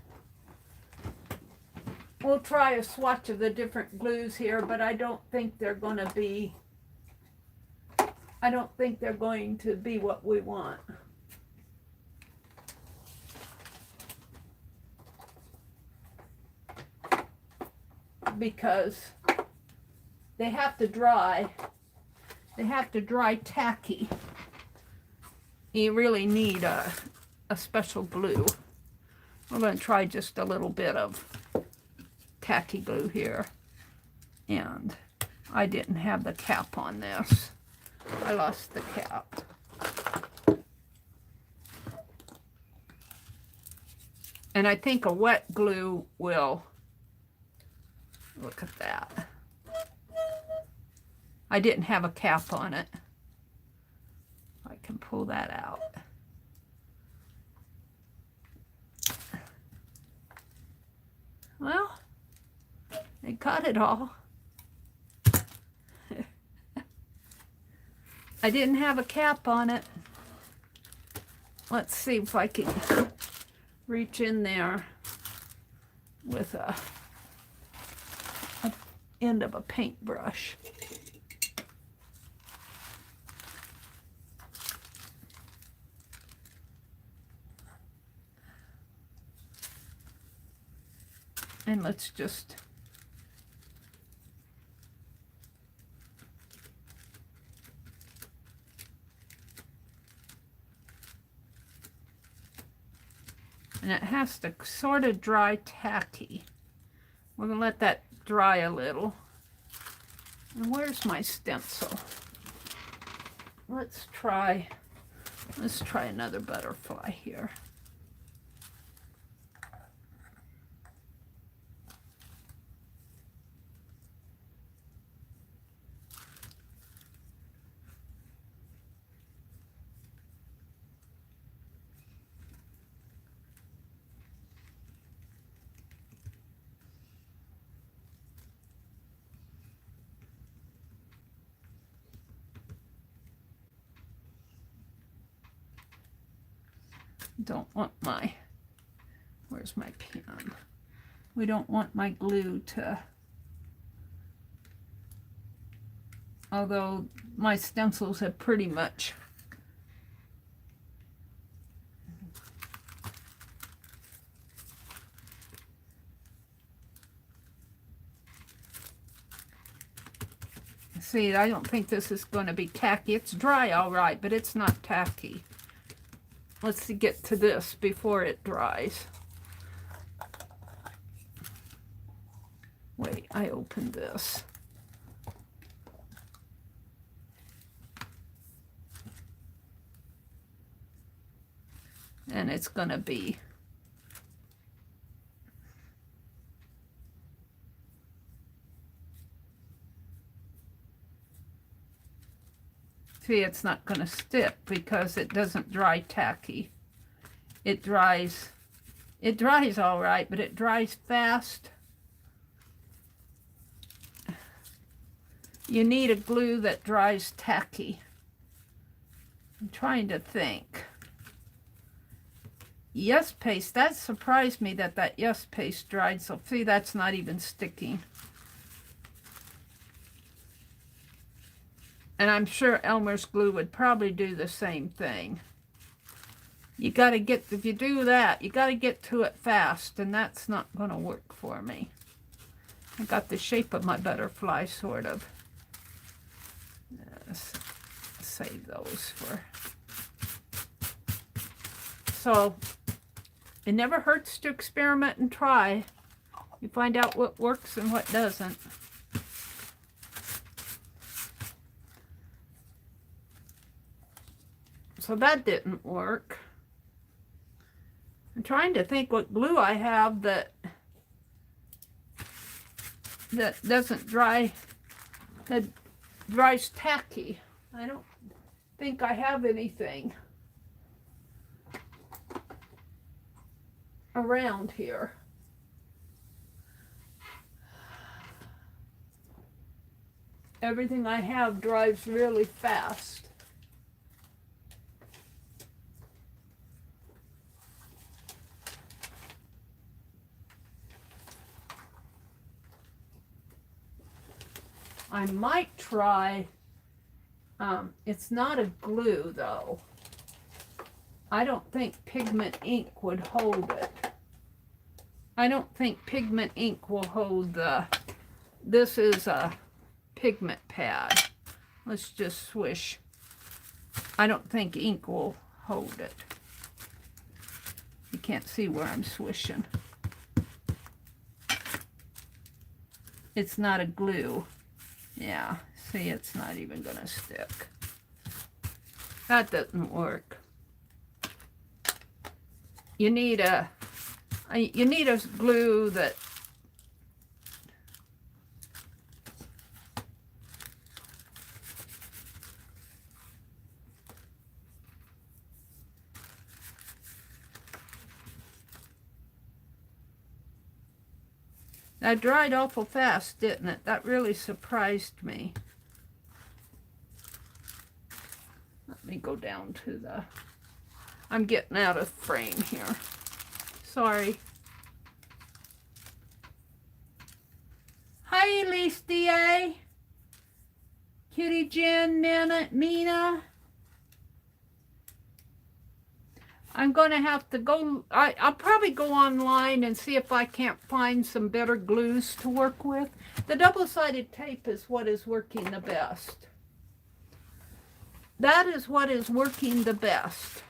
We'll try a swatch of the different glues here, but I don't think they're going to be, what we want. Because they have to dry. They have to dry tacky. You really need a special glue. I'm going to try just a little bit of tacky glue here. And I didn't have the cap on this. I lost the cap. And I think a wet glue will, look at that. I didn't have a cap on it. I can pull that out. Well, they got it all. I didn't have a cap on it. Let's see if I can reach in there with a end of a paintbrush. And let's just and it has to sort of dry tacky. We're going to let that dry a little. And where's my stencil? Let's try another butterfly here. Don't want my, where's my pen? We don't want my glue to, although my stencils have pretty much see, I don't think this is going to be tacky. It's dry all right, but it's not tacky. Let's get to this before it dries. Wait, I opened this. And it's gonna be see, it's not going to stick because it doesn't dry tacky. It dries all right, but it dries fast. You need a glue that dries tacky. I'm trying to think. Yes paste, that surprised me that yes paste dried, so see, that's not even sticking. And I'm sure Elmer's glue would probably do the same thing. You got to get, if you do that, you got to get to it fast, and that's not going to work for me. I got the shape of my butterfly, sort of. Let's save those for. So, it never hurts to experiment and try. You find out what works and what doesn't. So that didn't work. I'm trying to think what glue I have that doesn't dry, that dries tacky. I don't think I have anything. around here. Everything I have dries really fast. I might try, it's not a glue though. I don't think pigment ink would hold it. I don't think pigment ink will hold the, this is a pigment pad. Let's just swish. I don't think ink will hold it. You can't see where I'm swishing. It's not a glue. Yeah, see, it's not even gonna stick. That doesn't work. You need a glue that that dried awful fast, didn't it? That really surprised me. Let me go down to the, I'm getting out of frame here. Sorry. Hi, Elise D.A. Kitty Jen, Mina. I'm going to have to go, I'll probably go online and see if I can't find some better glues to work with. The double-sided tape is what is working the best. That is what is working the best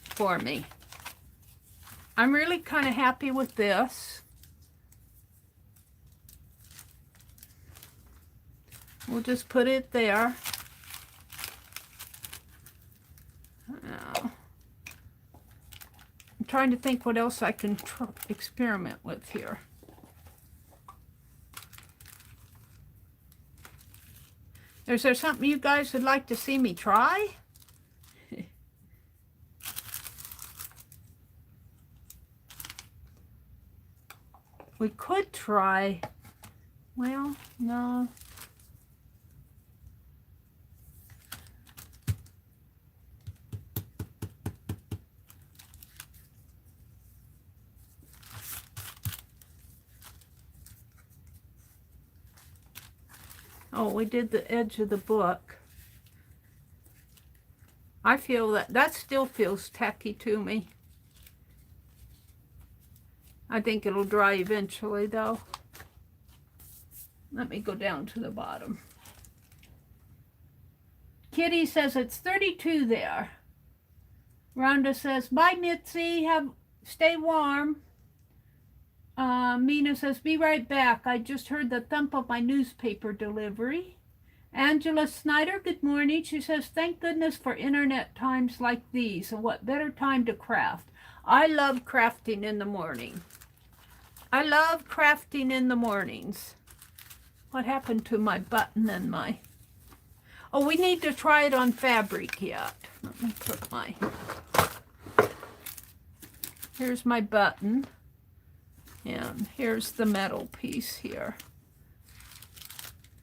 for me. I'm really kind of happy with this. We'll just put it there. Now, I'm trying to think what else I can experiment with here. Is there something you guys would like to see me try? We could try, well, no. Oh, we did the edge of the book. I feel that still feels tacky to me. I think it'll dry eventually though. Let me go down to the bottom. Kitty says it's 32 there. Rhonda says, bye Mitzi, stay warm. Mina says, be right back. I just heard the thump of my newspaper delivery. Angela Snyder, good morning. She says, thank goodness for internet times like these. And what better time to craft? I love crafting in the morning. I love crafting in the mornings. What happened to my button and my... Oh, we need to try it on fabric yet. Let me put my... Here's my button. And here's the metal piece here.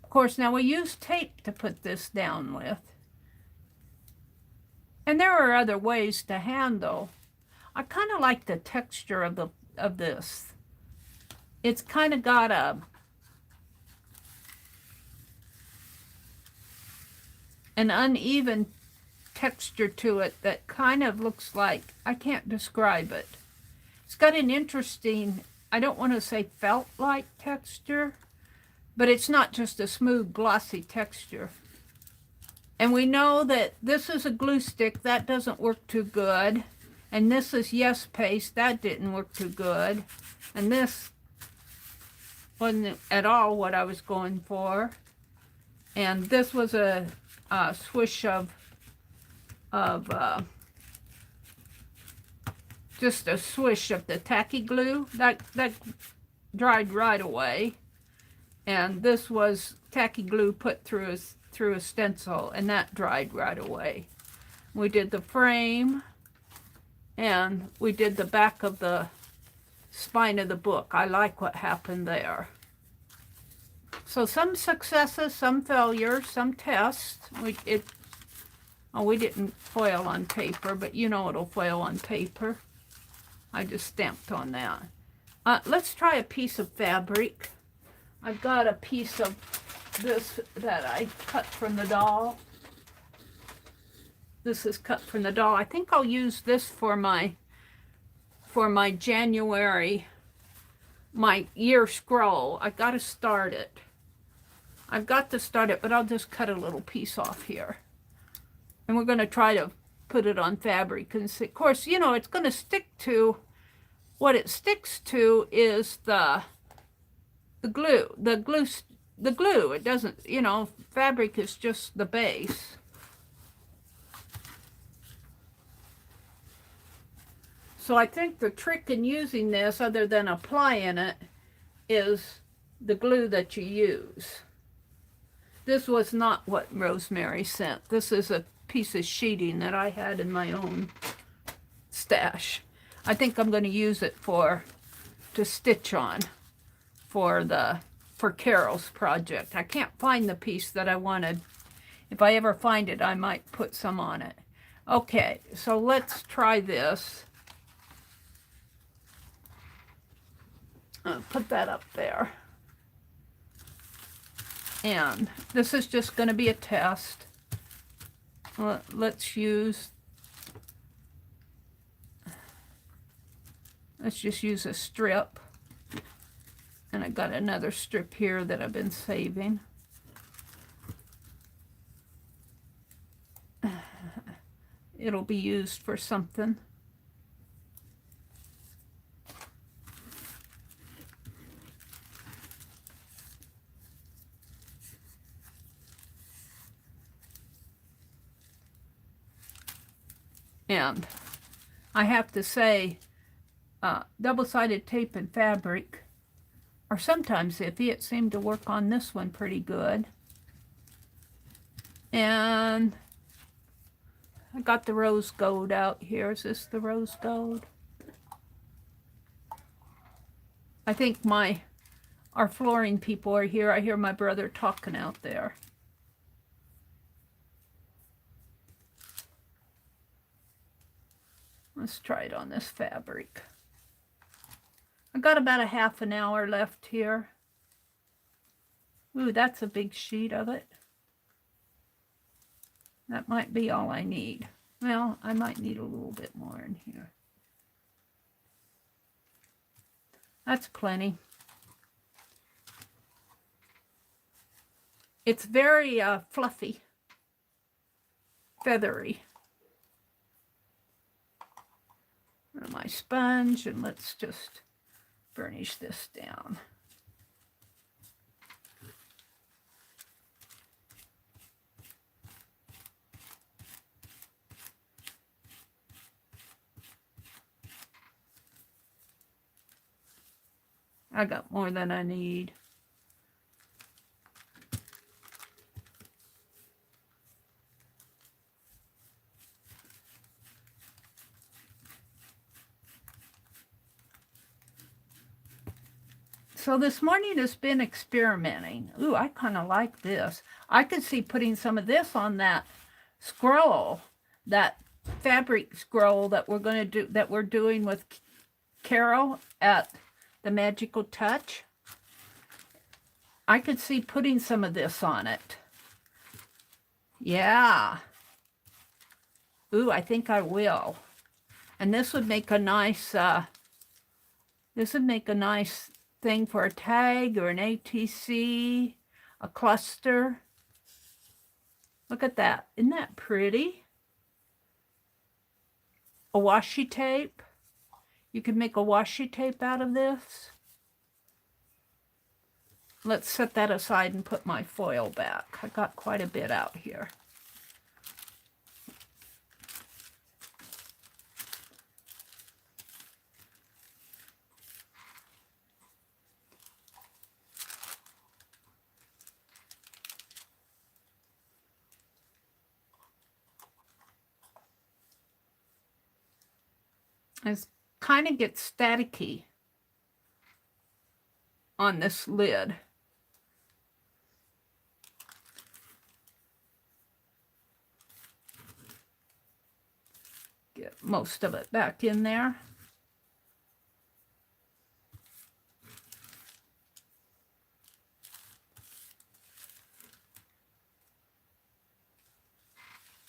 Of course, now we use tape to put this down with. And there are other ways to handle. I kind of like the texture of this. It's kind of got an uneven texture to it that kind of looks like, I can't describe it. It's got an interesting, I don't want to say felt-like texture, but it's not just a smooth, glossy texture. And we know that this is a glue stick, that doesn't work too good. And this is Yes Paste, that didn't work too good. And this wasn't at all what I was going for. And this was a swish of just a swish of the tacky glue that dried right away. And this was tacky glue put through a stencil, and that dried right away. We did the frame, And we did the back of the spine of the book. I like what happened there. So some successes, some failures, some tests. We didn't foil on paper, but you know it'll foil on paper. I just stamped on that. Let's try a piece of fabric. I've got a piece of this that I cut from the doll. This is cut from the doll. I think I'll use this for my January, my year scroll. I've got to start it. But I'll just cut a little piece off here. And we're going to try to put it on fabric. And of course, you know, it's going to stick to, what it sticks to is the glue. The glue. It doesn't, you know, fabric is just the base. So I think the trick in using this, other than applying it, is the glue that you use. This was not what Rosemary sent. This is a piece of sheeting that I had in my own stash. I think I'm going to use it to stitch on for Carol's project. I can't find the piece that I wanted. If I ever find it, I might put some on it. Okay, so let's try this. Put that up there. And this is just going to be a test. Let's just use a strip. And I got another strip here that I've been saving. It'll be used for something. And I have to say, double-sided tape and fabric are sometimes iffy. It seemed to work on this one pretty good. And I got the rose gold out here. Is this the rose gold? I think our flooring people are here. I hear my brother talking out there. Let's try it on this fabric. I got about a half an hour left here. Ooh, that's a big sheet of it. That might be all I need. Well, I might need a little bit more in here. That's plenty. It's very fluffy, feathery. My sponge, and let's just burnish this down. I got more than I need. So this morning has been experimenting. Ooh, I kind of like this. I could see putting some of this on that scroll, that fabric scroll that we're going to do, that we're doing with Carol at The Magical Touch. I could see putting some of this on it. Yeah. Ooh, I think I will. And this would make a nice, thing for a tag or an ATC, a cluster. Look at that. Isn't that pretty? A washi tape. You can make a washi tape out of this. Let's set that aside and put my foil back. I got quite a bit out here. It kind of gets staticky on this lid. Get most of it back in there.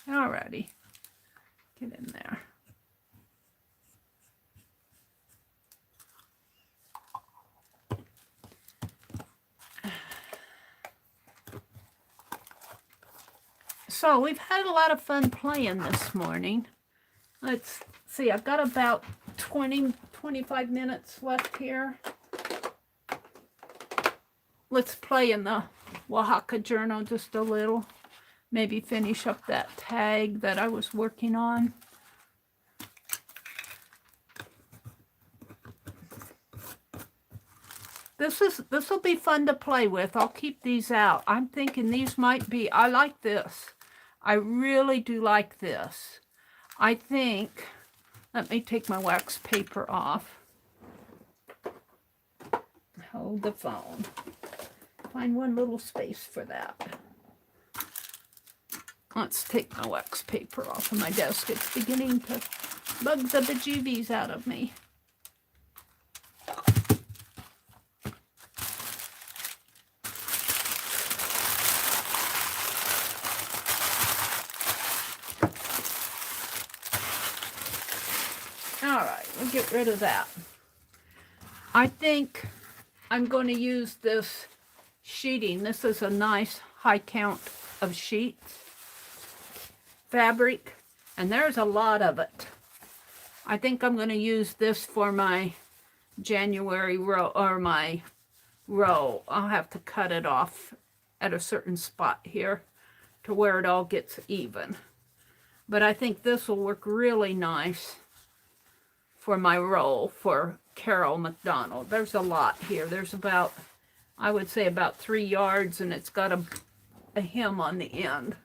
Alrighty, get in there. So we've had a lot of fun playing this morning. Let's see, I've got about 25 minutes left here. Let's play in the Oaxaca journal just a little. Maybe finish up that tag that I was working on. This will be fun to play with. I'll keep these out. I'm thinking these might be, I like this. I really do like this. I think, let me take my wax paper off. Hold the phone. Find one little space for that. Let's take my wax paper off of my desk. It's beginning to bug the bejeebies out of me. All right, we'll get rid of that. I think I'm going to use this sheeting. This is a nice high count of sheets. Fabric, and there's a lot of it. I think I'm going to use this for my January row, or my row. I'll have to cut it off at a certain spot here to where it all gets even. But I think this will work really nice for my roll for Carol McDonald. There's a lot here. There's about, I would say about 3 yards, and it's got a hem on the end.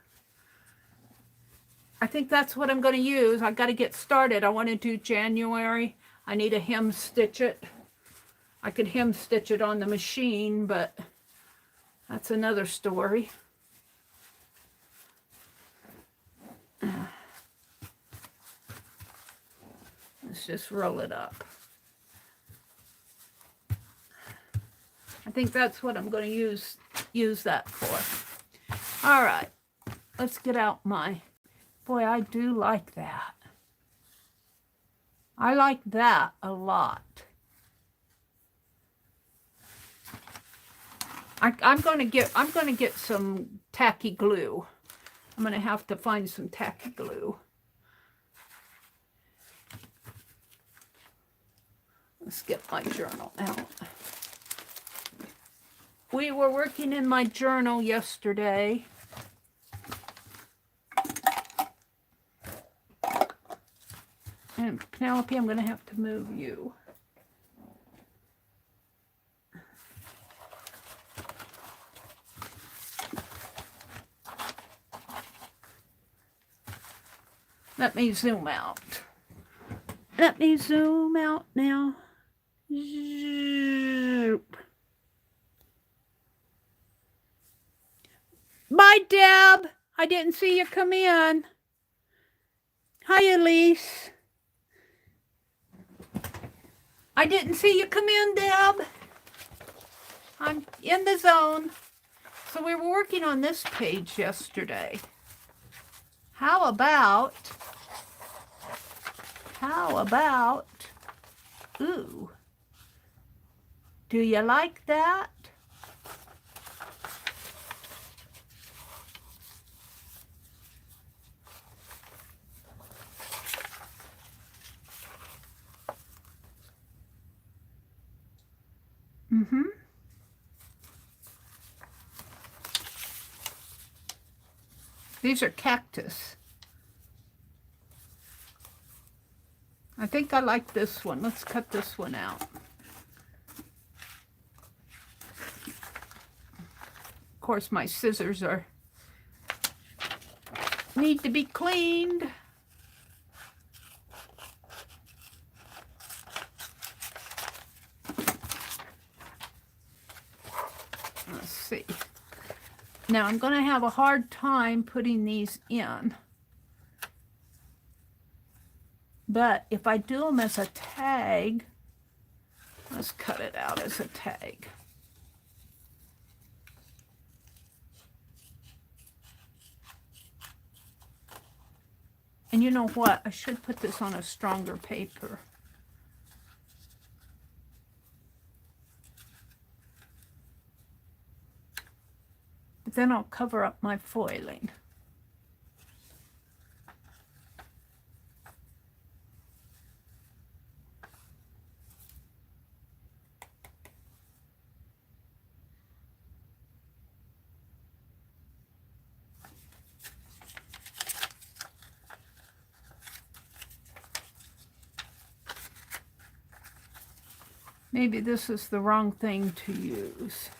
I think that's what I'm going to use. I've got to get started. I want to do January. I need to hem stitch it. I could hem stitch it on the machine, but that's another story. Let's just roll it up. I think that's what I'm going to use that for. All right, let's get out my... Boy, I do like that. I like that a lot. I'm going to get some tacky glue. I'm going to have to find some tacky glue. Let's get my journal out. We were working in my journal yesterday. And Penelope, I'm going to have to move you. Let me zoom out. Let me zoom out now. Zoop. Bye, Deb. I didn't see you come in. Hi, Elise. I didn't see you come in, Deb. I'm in the zone. So we were working on this page yesterday. How about, ooh, do you like that? Mm-hmm. These are cactus. I think I like this one. Let's cut this one out. Of course, my scissors need to be cleaned. Now I'm going to have a hard time putting these in. But if I do them as a tag, let's cut it out as a tag. And you know what? I should put this on a stronger paper. But then I'll cover up my foiling. Maybe this is the wrong thing to use.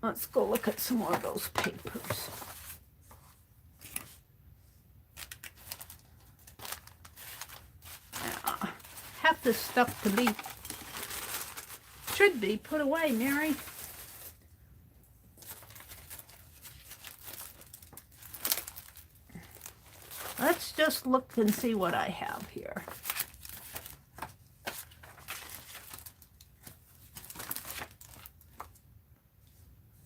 Let's go look at some more of those papers. Half this stuff should be put away, Mary. Let's just look and see what I have here.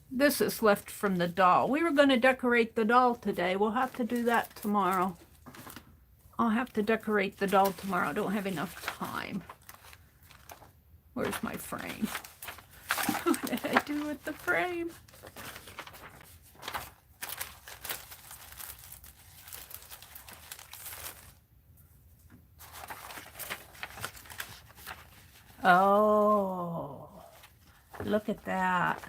This is left from the doll. We were going to decorate the doll today. We'll have to do that tomorrow. I'll have to decorate the doll tomorrow. I don't have enough time. Where's my frame? What did I do with the frame? Oh, look at that.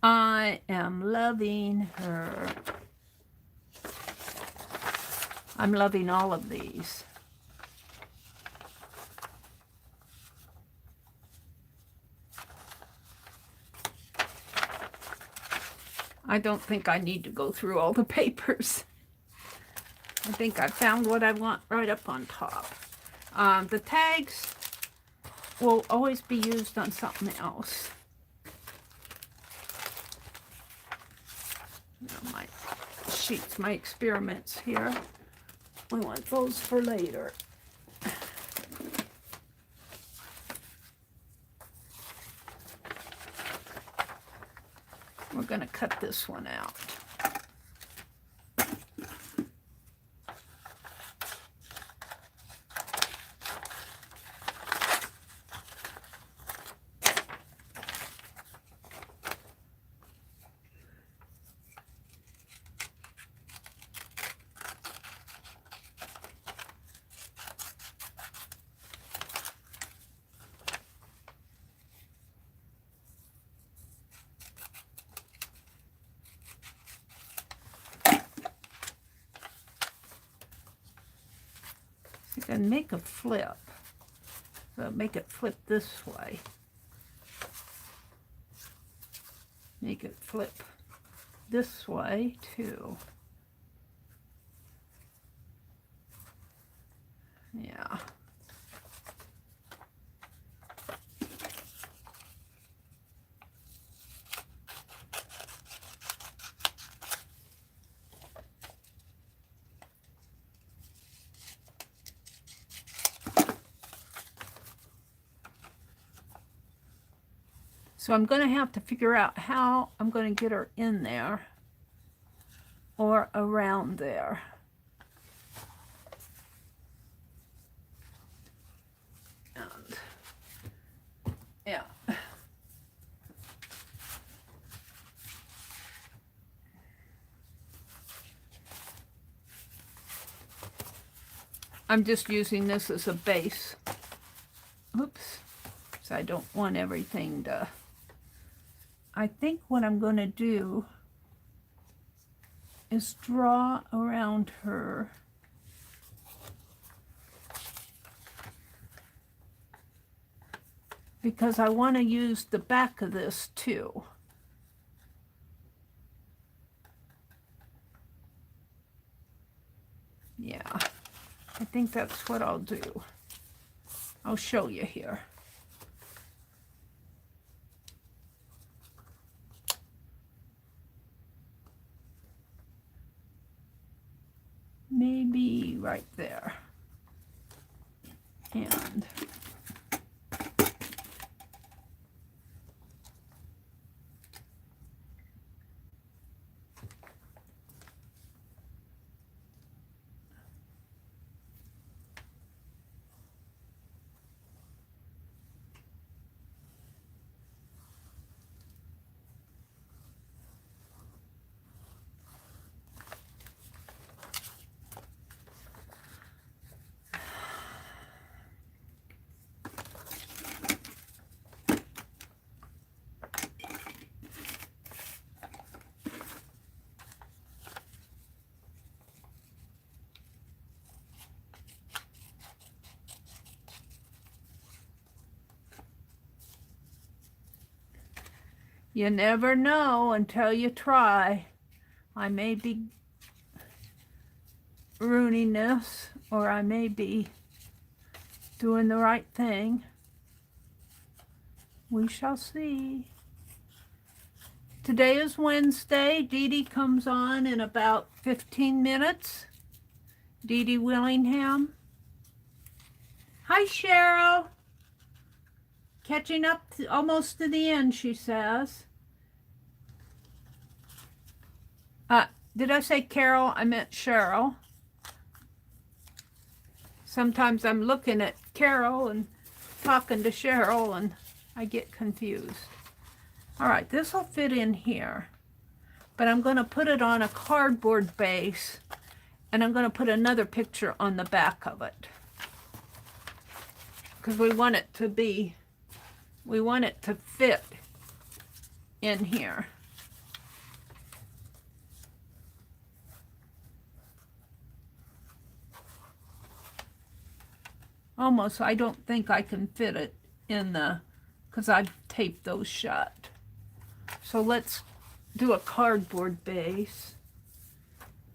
I am loving her. I'm loving all of these. I don't think I need to go through all the papers. I think I found what I want right up on top. The tags will always be used on something else. My sheets, my experiments here. We want those for later. We're going to cut this one out. And make a flip. So make it flip this way. Make it flip this way too. Yeah. So I'm going to have to figure out how I'm going to get her in there or around there. And yeah. I'm just using this as a base. Oops. So I don't want everything to... I think what I'm going to do is draw around her because I want to use the back of this too. Yeah, I think that's what I'll do. I'll show you here. Maybe right there. And you never know until you try. I may be ruining this, or I may be doing the right thing. We shall see. Today is Wednesday. Dee Dee comes on in about 15 minutes. Dee Dee Willingham. Hi, Cheryl. Catching up almost to the end, she says. Did I say Carol? I meant Cheryl. Sometimes I'm looking at Carol and talking to Cheryl and I get confused. All right, this will fit in here, but I'm going to put it on a cardboard base and I'm going to put another picture on the back of it because we want it to fit in here. Almost, I don't think I can fit it in because I've taped those shut. So let's do a cardboard base.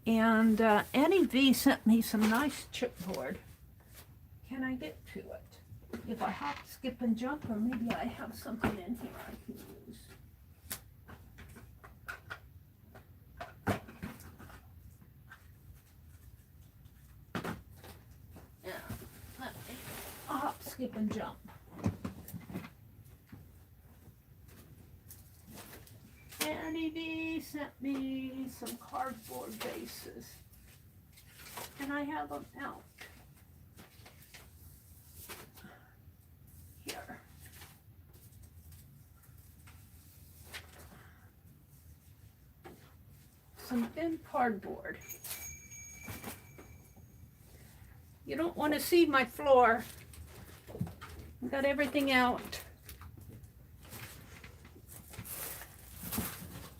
And Annie V sent me some nice chipboard. Can I get to it? If I hop, skip, and jump, or maybe I have something in here I can use. Hop, skip, and jump. Annie V sent me some cardboard bases. And I have them out. Here. Some thin cardboard. You don't want to see my floor. I've got everything out.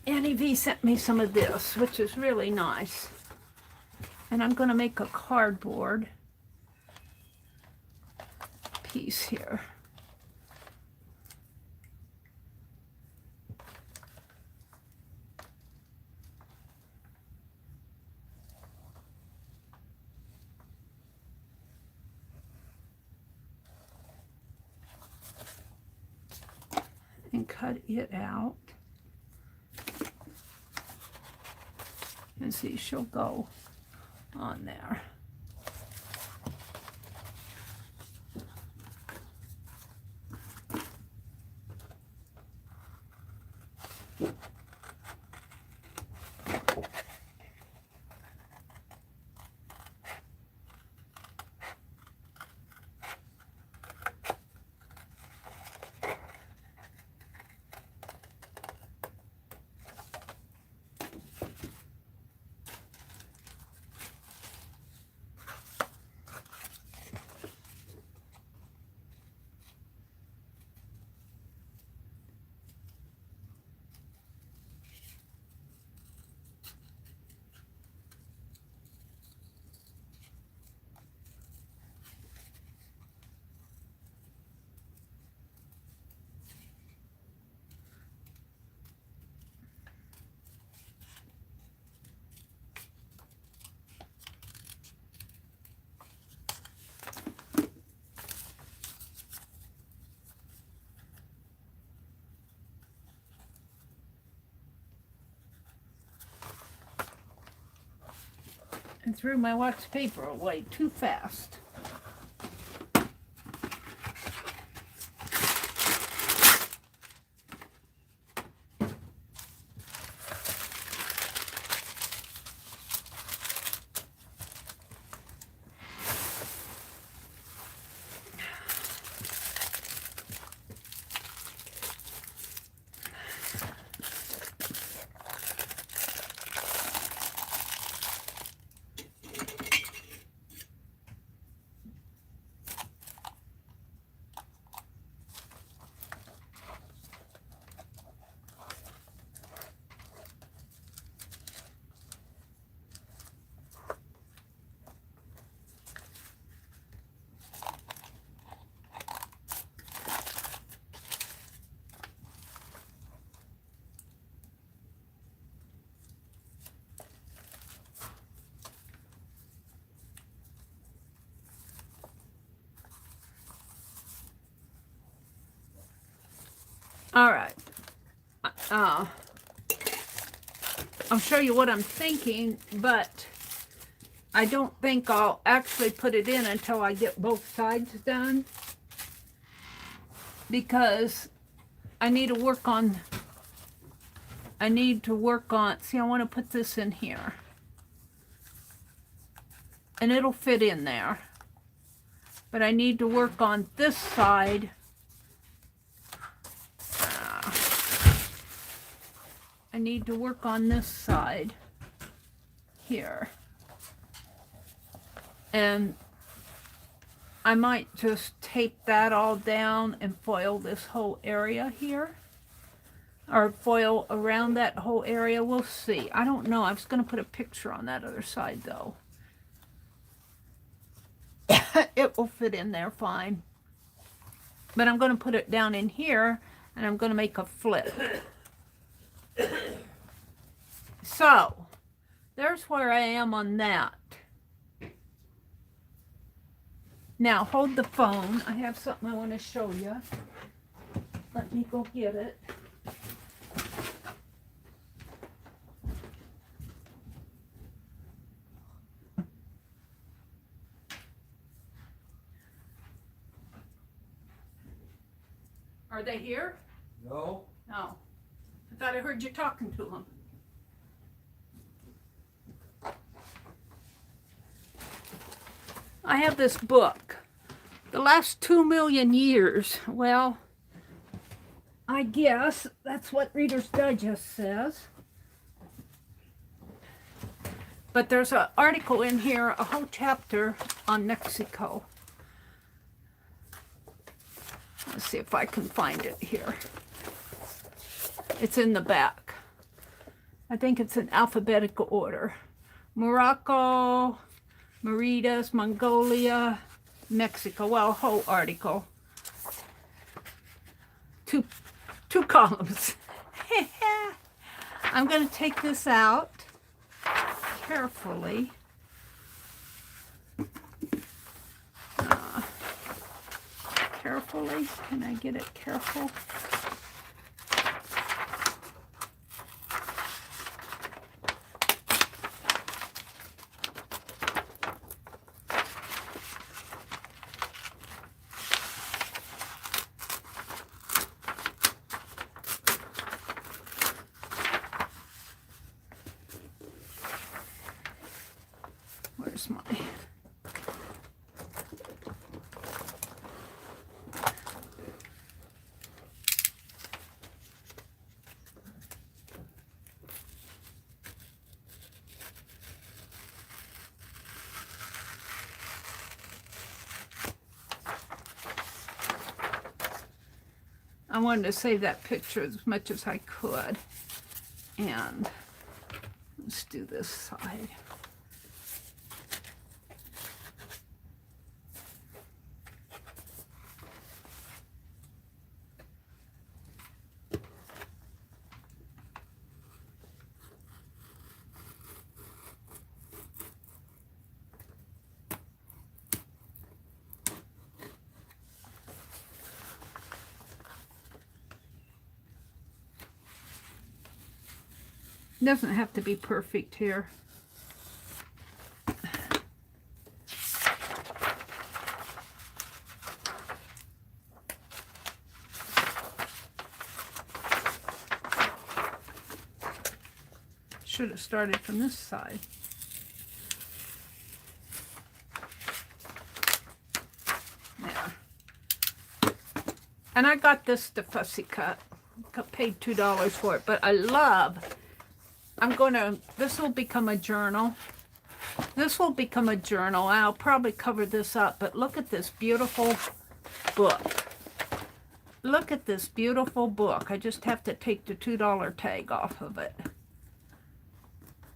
Annie V sent me some of this, which is really nice. And I'm going to make a cardboard piece here. And cut it out. And see, she'll go on there. and threw my wax paper away too fast. All right. I'll show you what I'm thinking, but I don't think I'll actually put it in until I get both sides done, because I need to work on, see, I want to put this in here, and it'll fit in there, but I need to work on this side. I need to work on this side here. And I might just tape that all down and foil this whole area here. Or foil around that whole area. We'll see. I don't know. I was going to put a picture on that other side though. It will fit in there fine. But I'm going to put it down in here and I'm going to make a flip. So, there's where I am on that. Now, hold the phone. I have something I want to show you. Let me go get it. Are they here? No. No. I thought I heard you talking to them. I have this book, The Last 2 Million Years. Well, I guess that's what Reader's Digest says. But there's an article in here, a whole chapter on Mexico. Let's see if I can find it here. It's in the back. I think it's in alphabetical order. Morocco, Mauritius, Mongolia, Mexico. Well, a whole article. Two columns. I'm going to take this out carefully. Carefully. Can I get it careful? Where's my... I wanted to save that picture as much as I could. And let's do this side. Doesn't have to be perfect here. should have started from this side. There. And I got this to fussy cut. Paid $2 for it, but I love, this will become a journal. This will become a journal. I'll probably cover this up, but look at this beautiful book. Look at this beautiful book. I just have to take the $2 tag off of it.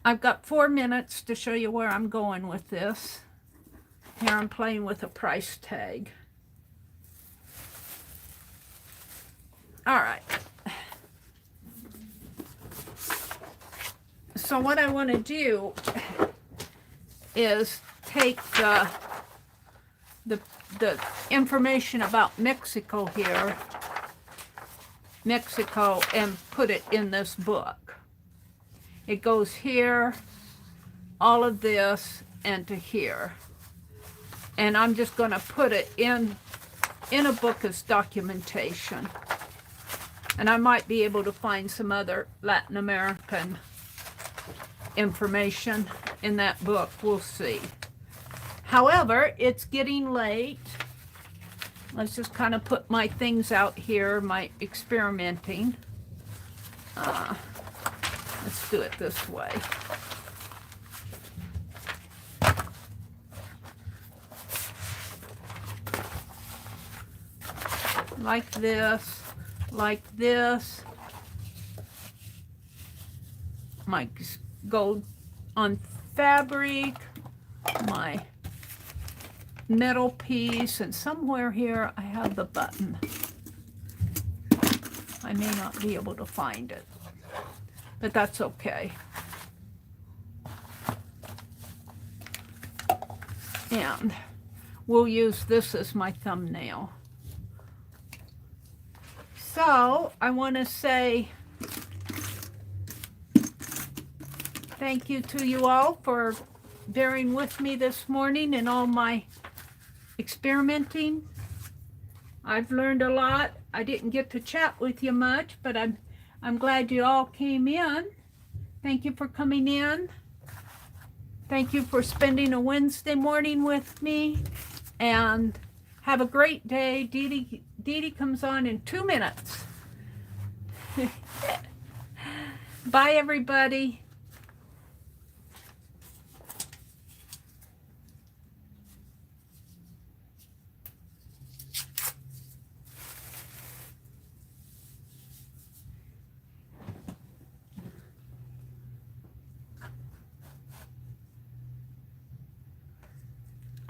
I've got 4 minutes to show you where I'm going with this. Here I'm playing with a price tag. All right. So what I want to do is take the information about Mexico here, and put it in this book. It goes here, all of this, and to here. And I'm just going to put it in a book as documentation. And I might be able to find some other Latin American information in that book. We'll see. However, it's getting late. Let's just kind of put my things out here, my experimenting. Let's do it this way. Like this, like this. My gold on fabric, my metal piece, and somewhere here I have the button. I may not be able to find it, but that's okay. And we'll use this as my thumbnail. So I want to say thank you to you all for bearing with me this morning in all my experimenting. I've learned a lot. I didn't get to chat with you much, but I'm glad you all came in. Thank you for coming in. Thank you for spending a Wednesday morning with me. And have a great day. Dee Dee comes on in 2 minutes. Bye, everybody.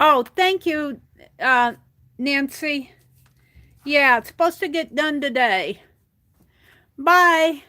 Oh, thank you, Nancy. Yeah, it's supposed to get done today. Bye.